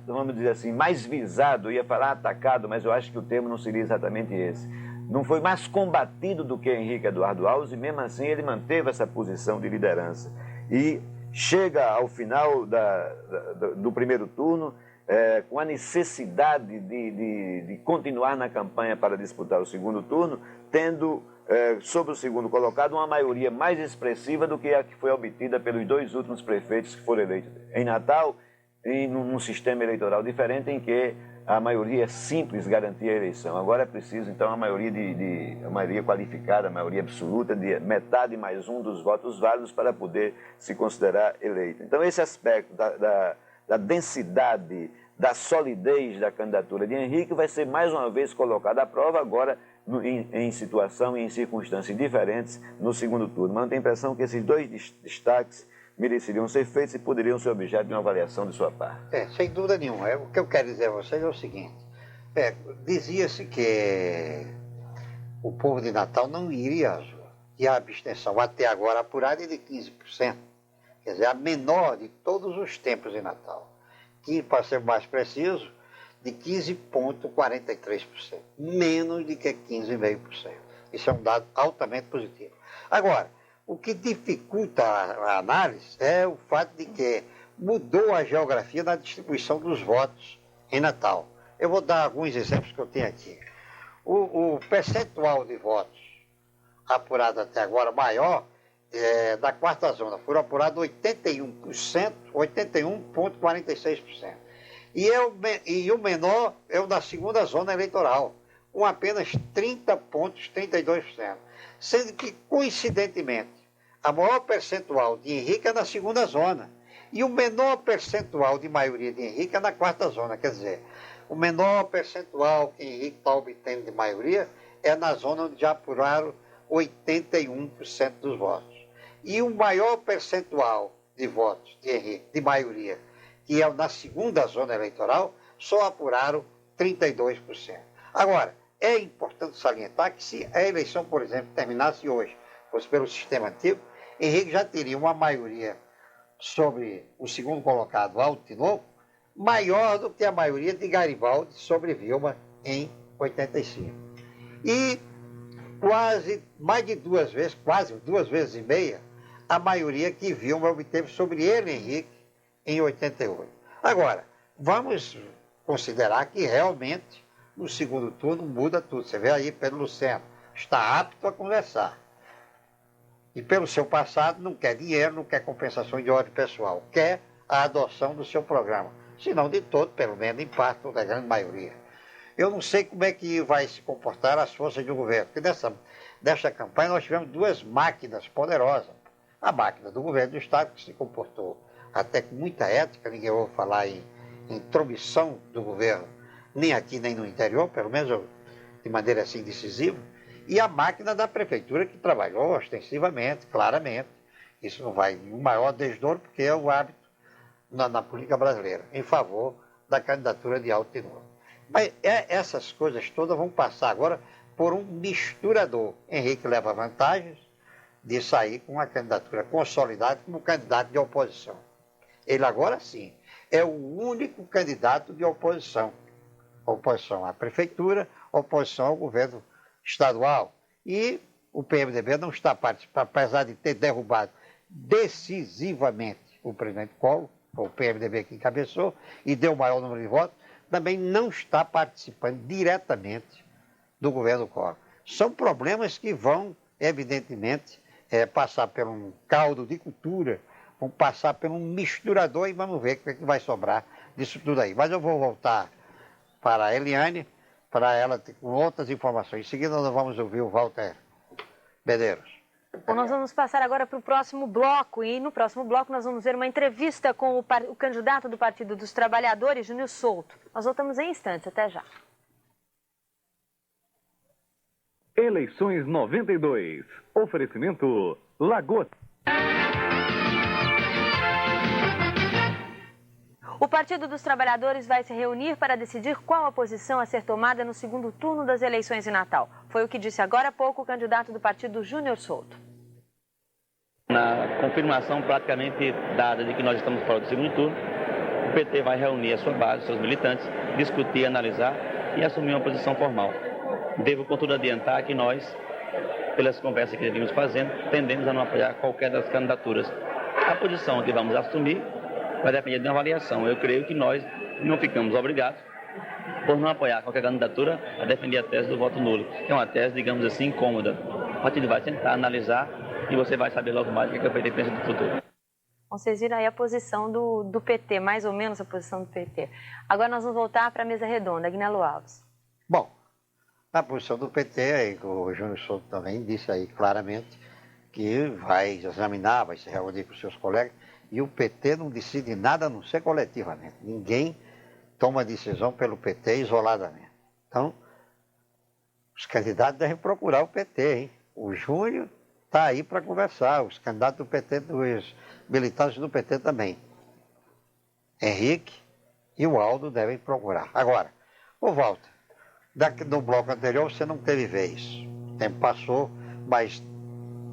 vamos dizer assim, mais visado, eu ia falar atacado, mas eu acho que o termo não seria exatamente esse. Não foi mais combatido do que Henrique Eduardo Alves, e mesmo assim ele manteve essa posição de liderança. E chega ao final do primeiro turno com a necessidade de continuar na campanha para disputar o segundo turno, tendo sobre o segundo colocado uma maioria mais expressiva do que a que foi obtida pelos 2 últimos prefeitos que foram eleitos em Natal, num sistema eleitoral diferente em que a maioria simples garantia a eleição. Agora é preciso, então, a maioria a maioria qualificada, a maioria absoluta, de metade mais 1 dos votos válidos para poder se considerar eleito. Então, esse aspecto da densidade, da solidez da candidatura de Henrique vai ser mais uma vez colocado à prova agora em situação e em circunstâncias diferentes no segundo turno. Mas eu tenho a impressão que esses 2 destaques mereceriam ser feitos e poderiam ser objeto de uma avaliação de sua parte. Sem dúvida nenhuma. O que eu quero dizer a vocês é o seguinte. Dizia-se que o povo de Natal não iria às ruas. E a abstenção até agora apurada é de 15%. Quer dizer, a menor de todos os tempos em Natal. Que, para ser mais preciso, de 15,43%. Menos de que 15,5%. Isso é um dado altamente positivo. Agora, o que dificulta a análise é o fato de que mudou a geografia na distribuição dos votos em Natal. Eu vou dar alguns exemplos que eu tenho aqui. O percentual de votos apurado até agora maior da quarta zona foram apurados 81,46%. E o menor é o da segunda zona eleitoral, com apenas 30,32%. Sendo que, coincidentemente, a maior percentual de Henrique é na segunda zona e o menor percentual de maioria de Henrique é na quarta zona. Quer dizer, o menor percentual que Henrique está obtendo de maioria é na zona onde já apuraram 81% dos votos. E o maior percentual de votos de Henrique, de maioria, que é na segunda zona eleitoral, só apuraram 32%. Agora, é importante salientar que se a eleição, por exemplo, terminasse hoje, fosse pelo sistema antigo, Henrique já teria uma maioria sobre o segundo colocado, Aldo Tinoco, maior do que a maioria de Garibaldi sobre Vilma em 85. E quase duas vezes e meia, a maioria que Vilma obteve sobre ele, Henrique, em 88. Agora, vamos considerar que realmente no segundo turno muda tudo. Você vê aí Pedro Lucena, está apto a conversar. E pelo seu passado não quer dinheiro, não quer compensação de ordem pessoal, quer a adoção do seu programa. Se não de todo, pelo menos em parte, da grande maioria. Eu não sei como é que vai se comportar as forças do governo, porque nessa campanha nós tivemos duas máquinas poderosas. A máquina do governo do Estado, que se comportou até com muita ética, ninguém ouve falar em intromissão do governo, nem aqui nem no interior, pelo menos de maneira assim decisiva, e a máquina da prefeitura, que trabalhou ostensivamente, claramente. Isso não vai em maior desdouro, porque é o hábito na política brasileira, em favor da candidatura de Aldo Tinoco. Mas essas coisas todas vão passar agora por um misturador. Henrique leva vantagens de sair com uma candidatura consolidada como candidato de oposição. Ele agora sim é o único candidato de oposição. Oposição à prefeitura, oposição ao governo estadual. E o PMDB não está participando, apesar de ter derrubado decisivamente o presidente Collor, o PMDB que encabeçou e deu o maior número de votos, também não está participando diretamente do governo Collor. São problemas que vão, evidentemente, passar por um caldo de cultura, vão passar por um misturador e vamos ver o que é que vai sobrar disso tudo aí. Mas eu vou voltar para a Eliane, para ela ter com outras informações. Em seguida nós vamos ouvir o Walter Medeiros. Bom, nós vamos passar agora para o próximo bloco e no próximo bloco nós vamos ver uma entrevista com o candidato do Partido dos Trabalhadores, Júnior Souto. Nós voltamos em instantes, até já. Eleições 92. Oferecimento Lagoa. O Partido dos Trabalhadores vai se reunir para decidir qual a posição a ser tomada no segundo turno das eleições de Natal. Foi o que disse agora há pouco o candidato do partido, Júnior Souto. Na confirmação praticamente dada de que nós estamos fora do segundo turno, o PT vai reunir a sua base, seus militantes, discutir, analisar e assumir uma posição formal. Devo, contudo, adiantar que nós, pelas conversas que vimos fazendo, tendemos a não apoiar qualquer das candidaturas. A posição que vamos assumir vai depender de uma avaliação. Eu creio que nós não ficamos obrigados, por não apoiar qualquer candidatura, a defender a tese do voto nulo. É uma tese, digamos assim, incômoda. O partido vai tentar analisar e você vai saber logo mais o que o PT pensa do futuro. Vocês viram aí a posição do PT, mais ou menos a posição do PT. Agora nós vamos voltar para a mesa redonda. Agnello Alves. Bom, a posição do PT, aí, o Júnior Souto também disse aí claramente que vai examinar, vai se reunir com seus colegas, e o PT não decide nada a não ser coletivamente. Ninguém toma decisão pelo PT isoladamente. Então, os candidatos devem procurar o PT, hein? O Júnior está aí para conversar, os candidatos do PT, os militantes do PT também. Henrique e o Aldo devem procurar. Agora, ô Walter, no bloco anterior você não teve vez. O tempo passou, mas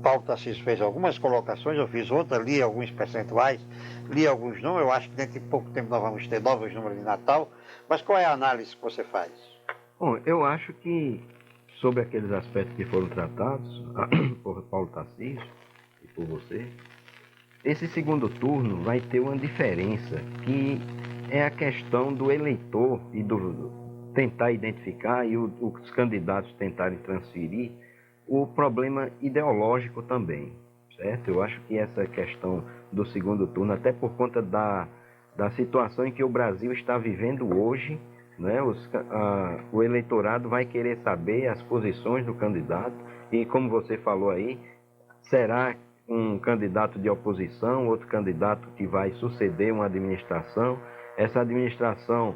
Paulo Tarcísio fez algumas colocações, eu fiz outras, li alguns percentuais, li alguns números, eu acho que dentro de pouco tempo nós vamos ter novos números de Natal, mas qual é a análise que você faz? Bom, eu acho que sobre aqueles aspectos que foram tratados por Paulo Tarcísio e por você, esse segundo turno vai ter uma diferença, que é a questão do eleitor e do tentar identificar e os candidatos tentarem transferir o problema ideológico também. certo. Eu acho que essa questão do segundo turno, até por conta da situação em que o Brasil está vivendo hoje, né, o eleitorado vai querer saber as posições do candidato e, como você falou aí, será um candidato de oposição, outro candidato que vai suceder uma administração. Essa administração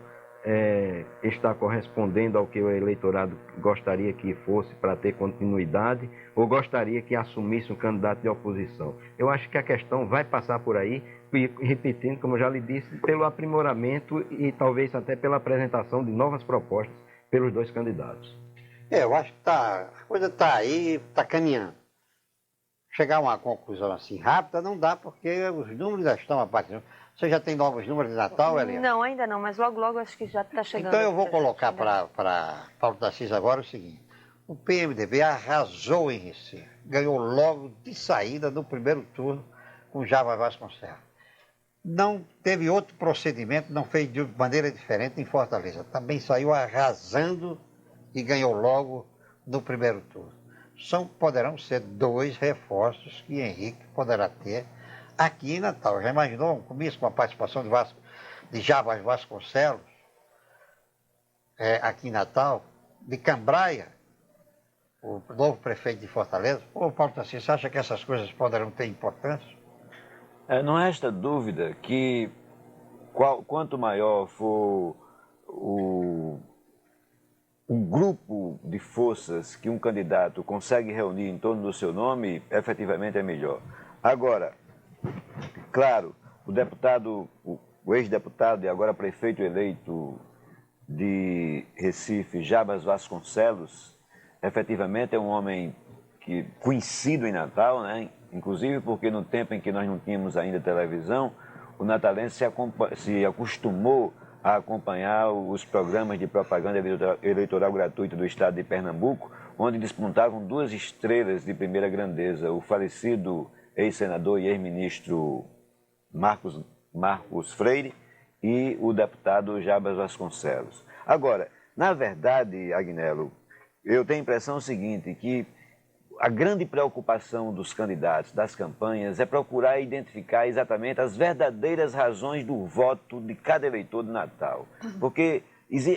está correspondendo ao que o eleitorado gostaria que fosse para ter continuidade ou gostaria que assumisse um candidato de oposição. Eu acho que a questão vai passar por aí, e, repetindo, como eu já lhe disse, pelo aprimoramento e talvez até pela apresentação de novas propostas pelos dois candidatos. Eu acho que a coisa está aí, está caminhando. Chegar a uma conclusão assim rápida não dá, porque os números já estão aparecendo. Você já tem novos números de Natal, Eliane? Não, ainda não, mas logo, logo acho que já está chegando. Então eu vou colocar para Paulo Tarcísio agora o seguinte. O PMDB arrasou em Recife. Ganhou logo de saída no primeiro turno com Jarbas Vasconcelos. Não teve outro procedimento, não fez de maneira diferente em Fortaleza. Também saiu arrasando e ganhou logo no primeiro turno. Poderão ser 2 reforços que Henrique poderá ter aqui em Natal. Já imaginou um comício com a participação de Jarbas Vasconcelos aqui em Natal? De Cambraia, o novo prefeito de Fortaleza? Ô, Paulo Tarcísio, você acha que essas coisas poderão ter importância? Não resta dúvida que quanto maior for o grupo de forças que um candidato consegue reunir em torno do seu nome, efetivamente é melhor. Agora, claro, o ex-deputado e agora prefeito eleito de Recife, Jarbas Vasconcelos, efetivamente é um homem conhecido em Natal, né? Inclusive porque no tempo em que nós não tínhamos ainda televisão, o natalense se acostumou a acompanhar os programas de propaganda eleitoral gratuita do estado de Pernambuco, onde despontavam 2 estrelas de primeira grandeza, o falecido ex-senador e ex-ministro Marcos Freire e o deputado Jarbas Vasconcelos. Agora, na verdade, Agnello, eu tenho a impressão seguinte, que a grande preocupação dos candidatos, das campanhas, é procurar identificar exatamente as verdadeiras razões do voto de cada eleitor de Natal. Porque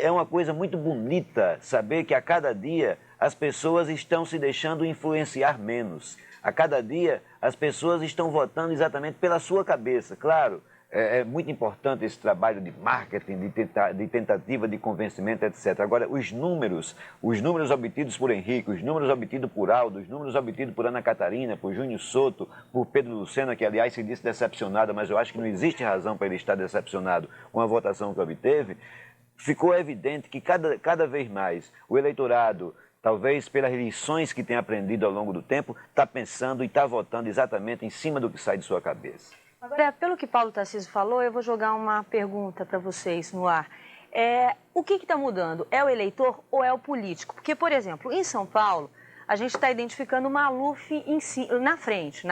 é uma coisa muito bonita saber que a cada dia as pessoas estão se deixando influenciar menos. A cada dia as pessoas estão votando exatamente pela sua cabeça. Claro, é muito importante esse trabalho de marketing, de tentativa de convencimento, etc. Agora, os números obtidos por Henrique, os números obtidos por Aldo, os números obtidos por Ana Catarina, por Júnior Soto, por Pedro Lucena, que aliás se disse decepcionado, mas eu acho que não existe razão para ele estar decepcionado com a votação que obteve, ficou evidente que cada vez mais o eleitorado, talvez pelas lições que tem aprendido ao longo do tempo, está pensando e está votando exatamente em cima do que sai de sua cabeça. Agora, pelo que Paulo Tarcísio falou, eu vou jogar uma pergunta para vocês no ar. O que está mudando? É o eleitor ou é o político? Porque, por exemplo, em São Paulo, a gente está identificando o Maluf na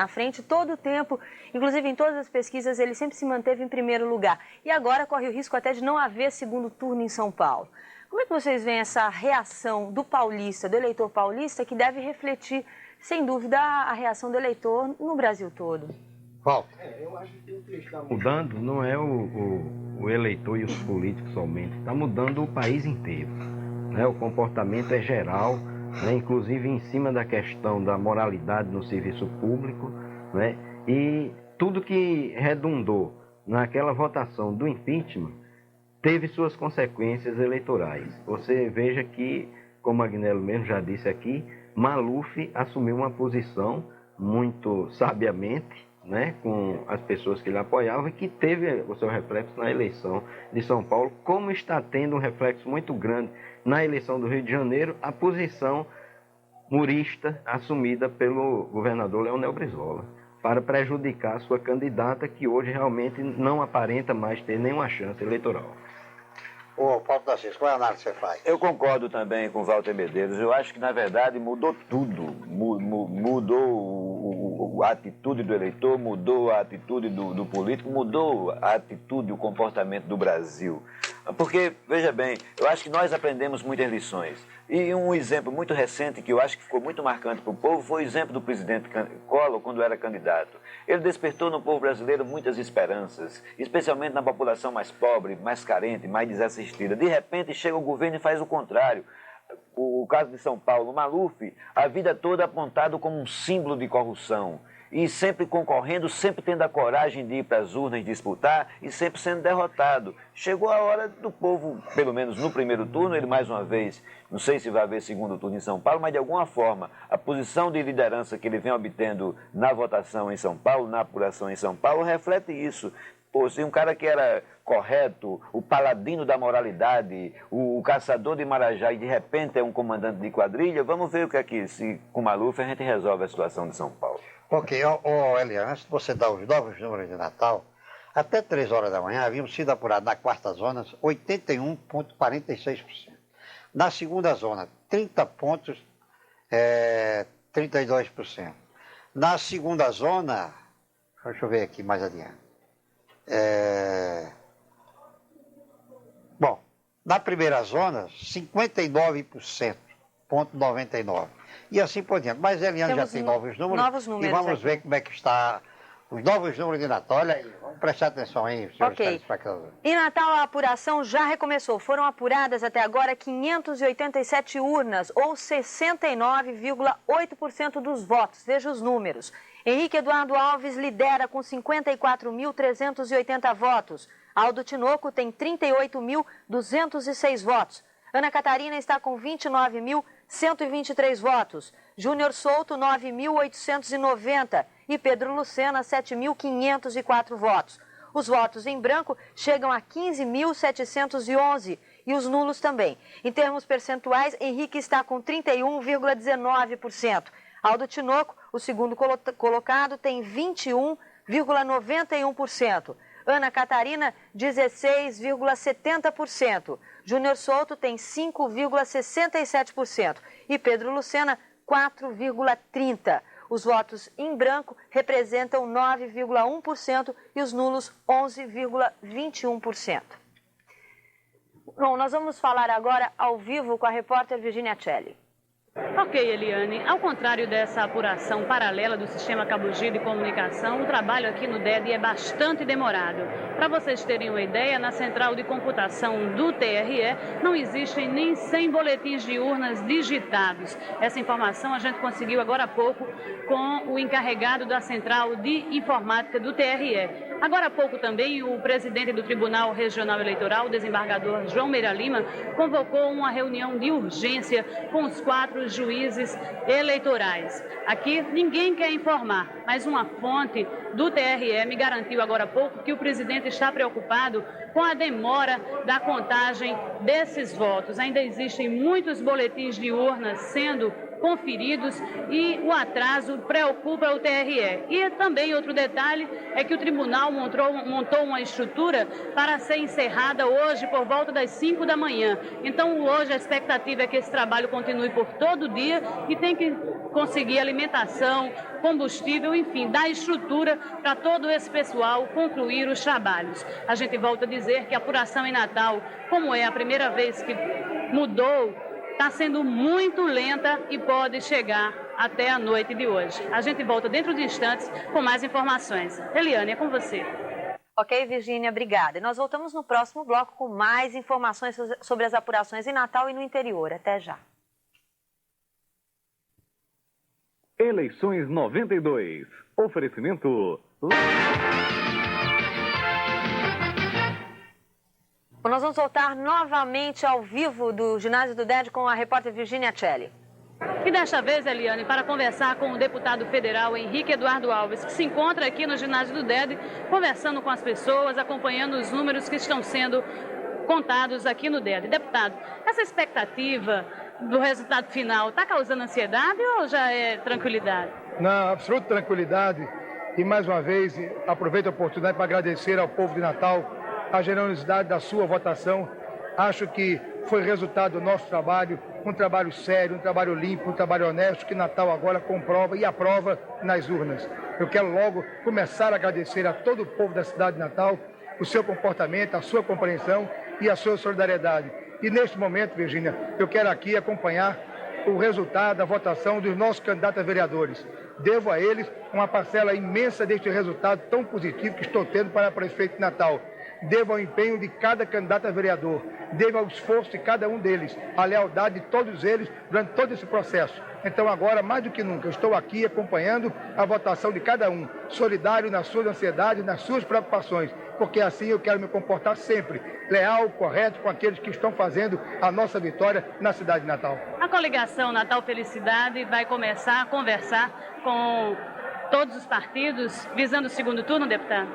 frente todo o tempo, inclusive em todas as pesquisas, ele sempre se manteve em primeiro lugar. E agora corre o risco até de não haver segundo turno em São Paulo. Como é que vocês veem essa reação do paulista, do eleitor paulista, que deve refletir, sem dúvida, a reação do eleitor no Brasil todo? Eu acho que o que está mudando não é o eleitor e os políticos somente, está mudando o país inteiro. Né? O comportamento é geral, né? Inclusive em cima da questão da moralidade no serviço público, né? E tudo que redundou naquela votação do impeachment teve suas consequências eleitorais. Você veja que, como Agnello mesmo já disse aqui, Maluf assumiu uma posição muito sabiamente, né, com as pessoas que ele apoiava, e que teve o seu reflexo na eleição de São Paulo, como está tendo um reflexo muito grande na eleição do Rio de Janeiro, a posição murista assumida pelo governador Leonel Brizola, para prejudicar a sua candidata, que hoje realmente não aparenta mais ter nenhuma chance eleitoral. Ô, Paulo Tarcísio, qual é a análise que você faz? Eu concordo também com o Walter Medeiros. Eu acho que, na verdade, mudou tudo. Mudou a atitude do eleitor, mudou a atitude do político, mudou a atitude, o comportamento do Brasil. Porque, veja bem, eu acho que nós aprendemos muitas lições. E um exemplo muito recente que eu acho que ficou muito marcante para o povo foi o exemplo do presidente Collor quando era candidato. Ele despertou no povo brasileiro muitas esperanças, especialmente na população mais pobre, mais carente, mais desassistida. De repente chega o governo e faz o contrário. O caso de São Paulo, Maluf, a vida toda apontado como um símbolo de corrupção. E sempre concorrendo, sempre tendo a coragem de ir para as urnas disputar e sempre sendo derrotado. Chegou a hora do povo, pelo menos no primeiro turno, ele mais uma vez, não sei se vai haver segundo turno em São Paulo, mas de alguma forma, a posição de liderança que ele vem obtendo na votação em São Paulo, na apuração em São Paulo, reflete isso. Pô, se um cara que era correto, o paladino da moralidade, o caçador de Marajá e de repente é um comandante de quadrilha, vamos ver o que é que, se com Maluf, a gente resolve a situação de São Paulo. Ok, Eliane, antes de você dar os novos números de Natal, até 3 horas da manhã haviam sido apurados na quarta zona 81,46%. Na segunda zona, 30,32%. Na segunda zona, deixa eu ver aqui mais adiante. Bom, na primeira zona, 59,99%. E assim por diante. Mas a Eliane já tem novos números e vamos aqui ver como é que está os novos números de Natal. Olha aí, vamos prestar atenção aí, senhores telespectadores. Em Natal, a apuração já recomeçou. Foram apuradas até agora 587 urnas, ou 69,8% dos votos. Veja os números. Henrique Eduardo Alves lidera com 54.380 votos. Aldo Tinoco tem 38.206 votos. Ana Catarina está com 29.123 votos. Júnior Souto, 9.890. E Pedro Lucena, 7.504 votos. Os votos em branco chegam a 15.711 e os nulos também. Em termos percentuais, Henrique está com 31,19%. Aldo Tinoco, o segundo colocado, tem 21,91%. Ana Catarina, 16,70%. Júnior Souto tem 5,67%. E Pedro Lucena, 4,30%. Os votos em branco representam 9,1% e os nulos 11,21%. Bom, nós vamos falar agora ao vivo com a repórter Virginia Celli. Ok, Eliane. Ao contrário dessa apuração paralela do sistema Cabugi de comunicação, o trabalho aqui no DED é bastante demorado. Para vocês terem uma ideia, na central de computação do TRE não existem nem 100 boletins de urnas digitados. Essa informação a gente conseguiu agora há pouco com o encarregado da central de informática do TRE. Agora há pouco também o presidente do Tribunal Regional Eleitoral, o desembargador João Meira Lima, convocou uma reunião de urgência com os 4 juízes eleitorais. Aqui ninguém quer informar, mas uma fonte do TRE me garantiu agora há pouco que o presidente está preocupado com a demora da contagem desses votos. Ainda existem muitos boletins de urnas sendo conferidos e o atraso preocupa o TRE. E também outro detalhe é que o tribunal montou uma estrutura para ser encerrada hoje por volta das 5 da manhã. Então hoje a expectativa é que esse trabalho continue por todo o dia e tem que conseguir alimentação, combustível, enfim, dar estrutura para todo esse pessoal concluir os trabalhos. A gente volta a dizer que a apuração em Natal, como é a primeira vez que mudou, está sendo muito lenta e pode chegar até a noite de hoje. A gente volta dentro de instantes com mais informações. Eliane, é com você. Ok, Virgínia, obrigada. E nós voltamos no próximo bloco com mais informações sobre as apurações em Natal e no interior. Até já. Eleições 92. Oferecimento... Nós vamos voltar novamente ao vivo do ginásio do DED com a repórter Virginia Celli. E desta vez, Eliane, para conversar com o deputado federal Henrique Eduardo Alves, que se encontra aqui no ginásio do DED, conversando com as pessoas, acompanhando os números que estão sendo contados aqui no DED. Deputado, essa expectativa do resultado final está causando ansiedade ou já é tranquilidade? Não, absoluta tranquilidade. E mais uma vez, aproveito a oportunidade para agradecer ao povo de Natal a generosidade da sua votação. Acho que foi resultado do nosso trabalho um trabalho sério, um trabalho limpo, um trabalho honesto, que Natal agora comprova e aprova nas urnas. Eu quero logo começar a agradecer a todo o povo da cidade de Natal o seu comportamento, a sua compreensão e a sua solidariedade. E neste momento, Virgínia, eu quero aqui acompanhar o resultado da votação dos nossos candidatos a vereadores. Devo a eles uma parcela imensa deste resultado tão positivo que estou tendo para prefeito de Natal. Devo ao empenho de cada candidato a vereador, devo ao esforço de cada um deles, à lealdade de todos eles durante todo esse processo. Então agora, mais do que nunca, eu estou aqui acompanhando a votação de cada um, solidário nas suas ansiedades, nas suas preocupações, porque assim eu quero me comportar sempre, leal, correto com aqueles que estão fazendo a nossa vitória na cidade de Natal. A coligação Natal Felicidade vai começar a conversar com todos os partidos, visando o segundo turno, deputado?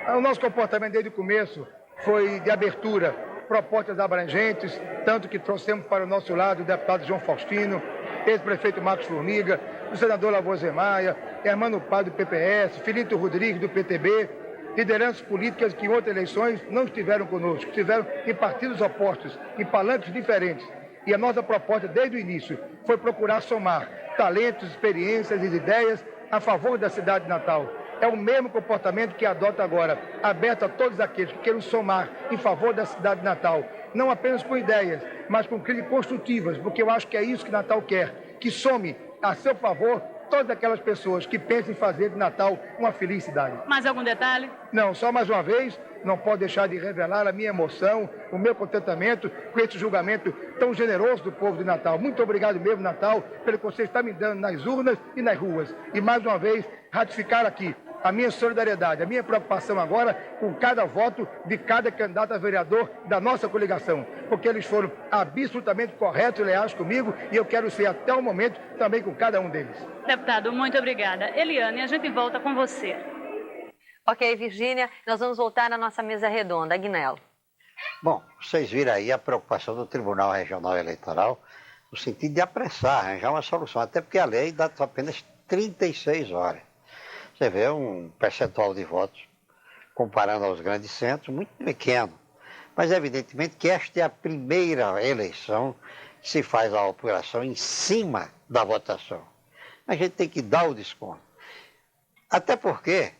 O nosso comportamento desde o começo foi de abertura, propostas abrangentes, tanto que trouxemos para o nosso lado o deputado João Faustino, ex-prefeito Marcos Formiga, o senador Lavoisier Maia, Hermano Paz do PPS, Filipe Rodrigues do PTB, lideranças políticas que em outras eleições não estiveram conosco, estiveram em partidos opostos, em palanques diferentes. E a nossa proposta desde o início foi procurar somar talentos, experiências e ideias a favor da cidade de Natal. É o mesmo comportamento que adota agora, aberto a todos aqueles que queiram somar em favor da cidade de Natal, não apenas com ideias, mas com críticas construtivas, porque eu acho que é isso que Natal quer, que some a seu favor todas aquelas pessoas que pensam em fazer de Natal uma feliz cidade. Mais algum detalhe? Não, só mais uma vez, não posso deixar de revelar a minha emoção, o meu contentamento com esse julgamento tão generoso do povo de Natal. Muito obrigado mesmo, Natal, pelo que você está me dando nas urnas e nas ruas. E mais uma vez, ratificar aqui a minha solidariedade, a minha preocupação agora com cada voto de cada candidato a vereador da nossa coligação, porque eles foram absolutamente corretos e leais comigo e eu quero ser até o momento também com cada um deles. Deputado, muito obrigada. Eliane, a gente volta com você. Ok, Virgínia, nós vamos voltar à nossa mesa redonda. Agnello. Bom, vocês viram aí a preocupação do Tribunal Regional Eleitoral no sentido de apressar, arranjar uma solução, até porque a lei dá apenas 36 horas. Você vê um percentual de votos, comparando aos grandes centros, muito pequeno. Mas evidentemente que esta é a primeira eleição que se faz a apuração em cima da votação. A gente tem que dar o desconto. Até porque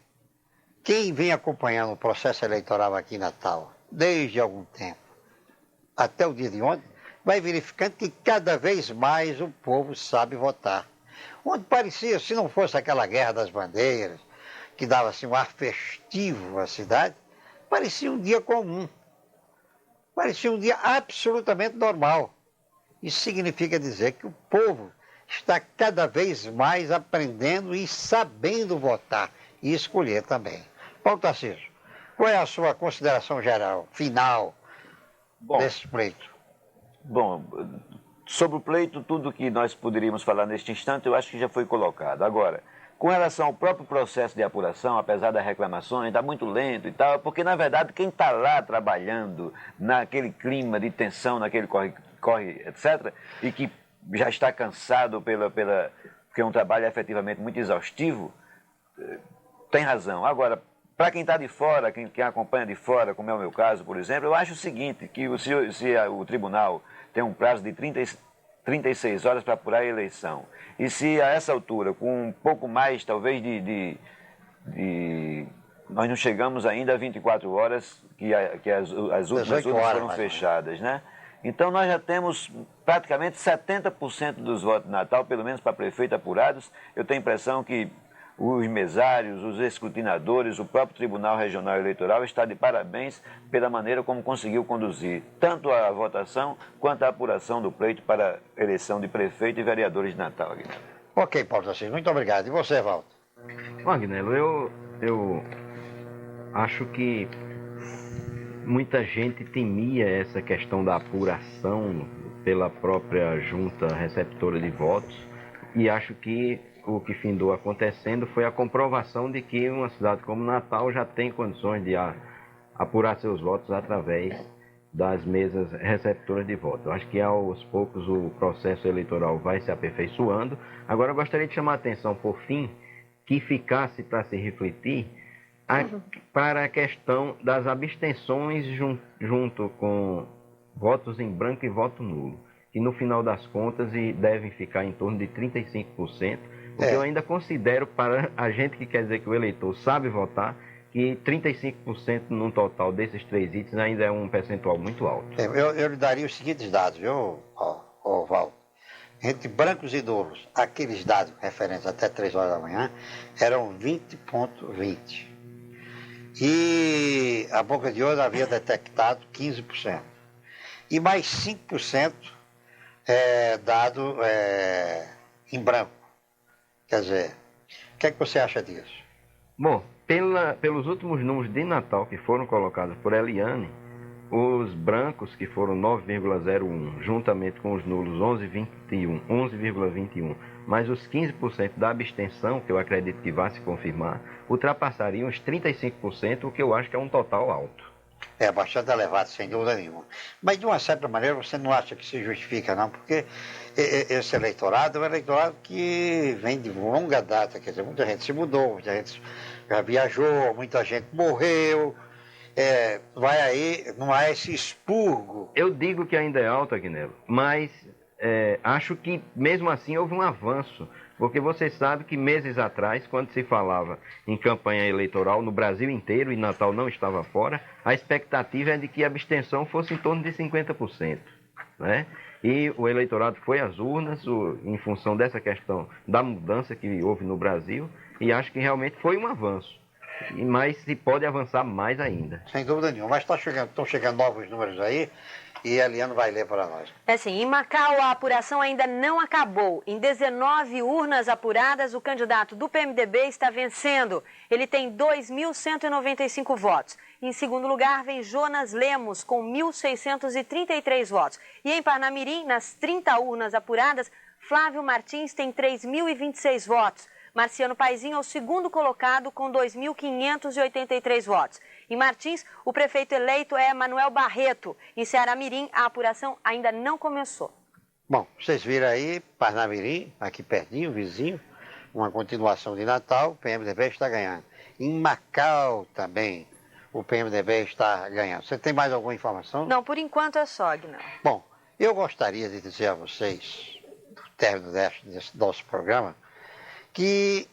quem vem acompanhando o processo eleitoral aqui em Natal, desde algum tempo, até o dia de ontem, vai verificando que cada vez mais o povo sabe votar. Onde parecia, se não fosse aquela guerra das bandeiras, que dava assim, um ar festivo à cidade, parecia um dia comum. Parecia um dia absolutamente normal. Isso significa dizer que o povo está cada vez mais aprendendo e sabendo votar e escolher também. Paulo Tarcísio, qual é a sua consideração geral, final, desse pleito? Bom, sobre o pleito, tudo que nós poderíamos falar neste instante, eu acho que já foi colocado. Agora, com relação ao próprio processo de apuração, apesar das reclamações, está muito lento e tal, porque, na verdade, quem está lá trabalhando naquele clima de tensão, naquele corre, etc., e que já está cansado porque é um trabalho efetivamente muito exaustivo, tem razão. Agora, para quem está de fora, quem acompanha de fora, como é o meu caso, por exemplo, eu acho o seguinte, que se o tribunal tem um prazo de 36 horas para apurar a eleição. E se a essa altura, com um pouco mais, talvez, nós não chegamos ainda a 24 horas, que as últimas urnas foram fechadas, né? Então nós já temos praticamente 70% dos votos de Natal, pelo menos para prefeito apurados. Eu tenho a impressão que os mesários, os escrutinadores, o próprio Tribunal Regional Eleitoral está de parabéns pela maneira como conseguiu conduzir tanto a votação quanto a apuração do pleito para a eleição de prefeito e vereadores de Natal. Ok, Paulo Tarcísio, muito obrigado. E você, Walter? Agnello, eu acho que muita gente temia essa questão da apuração pela própria junta receptora de votos e acho que o que findou acontecendo foi a comprovação de que uma cidade como Natal já tem condições de apurar seus votos através das mesas receptoras de votos. Eu acho que aos poucos o processo eleitoral vai se aperfeiçoando. Agora eu gostaria de chamar a atenção, por fim, que ficasse para se refletir para a questão das abstenções junto com votos em branco e voto nulo, que no final das contas devem ficar em torno de 35%, o que eu ainda considero, para a gente que quer dizer que o eleitor sabe votar, que 35% num total desses 3 itens ainda é um percentual muito alto. Eu lhe daria os seguintes dados, viu, Valdo? Entre brancos e nulos, aqueles dados referentes até 3 horas da manhã eram 20,20. E a Boca de Ouro havia detectado 15%. E mais 5% dado em branco. Quer dizer, o que é que você acha disso? Bom, pelos últimos números de Natal que foram colocados por Eliane, os brancos, que foram 9,01, juntamente com os nulos 11,21, mais os 15% da abstenção, que eu acredito que vai se confirmar, ultrapassariam os 35%, o que eu acho que é um total alto. É bastante elevado, sem dúvida nenhuma. Mas, de uma certa maneira, você não acha que se justifica, não? Porque esse eleitorado é um eleitorado que vem de longa data. Quer dizer, muita gente se mudou, muita gente já viajou, muita gente morreu. Vai aí, não há esse expurgo. Eu digo que ainda é alto, Agnello, mas acho que, mesmo assim, houve um avanço. Porque você sabe que meses atrás, quando se falava em campanha eleitoral no Brasil inteiro, e Natal não estava fora, a expectativa é de que a abstenção fosse em torno de 50%. Né? E o eleitorado foi às urnas em função dessa questão da mudança que houve no Brasil, e acho que realmente foi um avanço. Mas se pode avançar mais ainda. Sem dúvida nenhuma. Mas estão chegando novos números aí, e a Eliane vai ler para nós. Assim, em Macau a apuração ainda não acabou. Em 19 urnas apuradas, o candidato do PMDB está vencendo. Ele tem 2.195 votos. Em segundo lugar vem Jonas Lemos, com 1.633 votos. E em Parnamirim, nas 30 urnas apuradas, Flávio Martins tem 3.026 votos. Marciano Paizinho é o segundo colocado com 2.583 votos. Em Martins, o prefeito eleito é Manuel Barreto. Em Ceará-Mirim, a apuração ainda não começou. Bom, vocês viram aí, Parnamirim, aqui pertinho, vizinho, uma continuação de Natal, o PMDB está ganhando. Em Macau também, o PMDB está ganhando. Você tem mais alguma informação? Não, por enquanto é só, Agnello. Bom, eu gostaria de dizer a vocês, no término desse nosso programa, que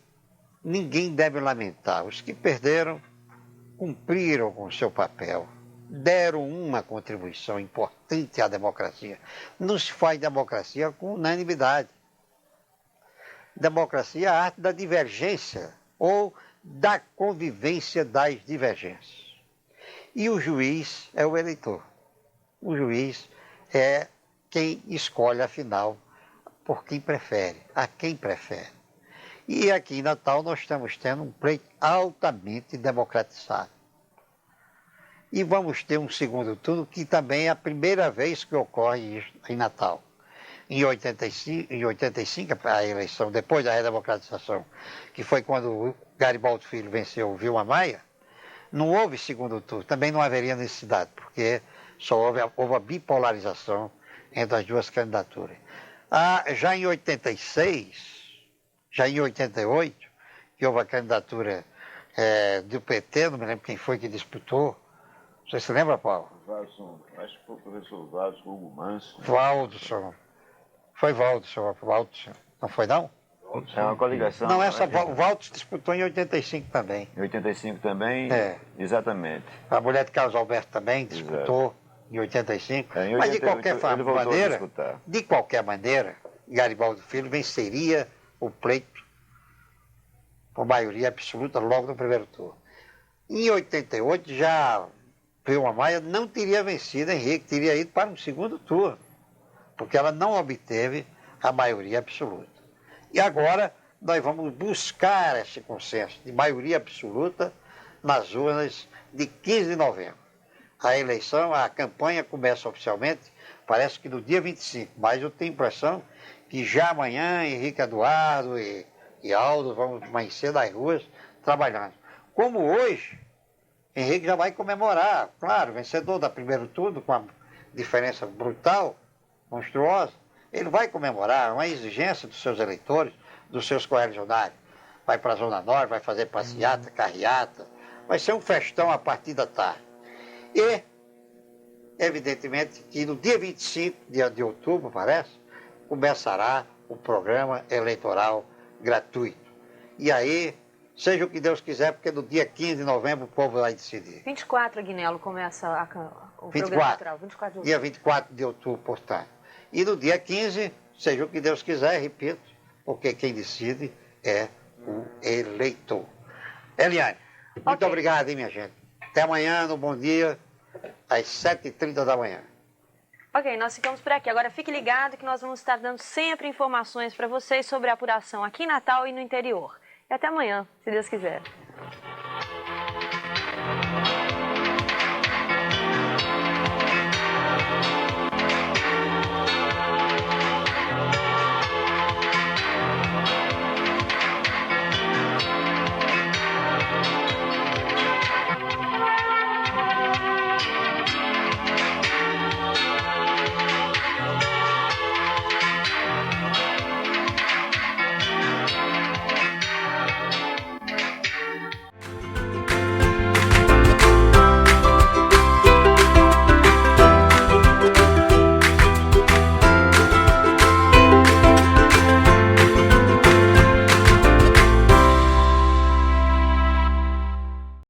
ninguém deve lamentar. Os que perderam cumpriram com o seu papel, deram uma contribuição importante à democracia. Não se faz democracia com unanimidade. Democracia é a arte da divergência ou da convivência das divergências. E o juiz é o eleitor. O juiz é quem escolhe, afinal, por quem prefere, a quem prefere. E aqui em Natal nós estamos tendo um pleito altamente democratizado. E vamos ter um segundo turno que também é a primeira vez que ocorre isso em Natal. Em 85, a eleição, depois da redemocratização, que foi quando o Garibaldi Filho venceu o Vilma Maia, não houve segundo turno, também não haveria necessidade, porque só houve a bipolarização entre as duas candidaturas. Já em 86... Já em 88, que houve a candidatura do PT, não me lembro quem foi que disputou. Você se lembra, Paulo? Acho que foi o professor Valdo Hugo Manso. Valdson. Foi Valdson. Não foi, não? É uma coligação. Não, o Valdson disputou em 85 também. Em 85 também? Exatamente. A mulher de Carlos Alberto também disputou em 85. Mas de qualquer maneira, Garibaldi Filho venceria o pleito por maioria absoluta logo no primeiro turno. Em 88, já Vilma Maia não teria vencido Henrique, teria ido para um segundo turno, porque ela não obteve a maioria absoluta. E agora nós vamos buscar esse consenso de maioria absoluta nas urnas de 15 de novembro. A eleição, a campanha começa oficialmente, parece que no dia 25, mas eu tenho a impressão que já amanhã Henrique Eduardo e Aldo vão mais cedo às ruas trabalhando. Como hoje, Henrique já vai comemorar, claro, vencedor da primeiro turno, com uma diferença brutal, monstruosa. Ele vai comemorar uma exigência dos seus eleitores, dos seus correligionários. Vai para a Zona Norte, vai fazer passeata, carreata, vai ser um festão a partir da tarde. E evidentemente, que no dia 25 de outubro, parece, começará o programa eleitoral gratuito. E aí, seja o que Deus quiser, porque no dia 15 de novembro o povo vai decidir. 24, Aguinaldo, começa o 24, programa eleitoral. 24 de outubro. Dia 24 de outubro, portanto. E no dia 15, seja o que Deus quiser, repito, porque quem decide é o eleitor. Eliane, muito obrigado, hein, minha gente. Até amanhã, no Bom Dia, às 7h30 da manhã. Ok, nós ficamos por aqui. Agora fique ligado que nós vamos estar dando sempre informações para vocês sobre a apuração aqui em Natal e no interior. E até amanhã, se Deus quiser.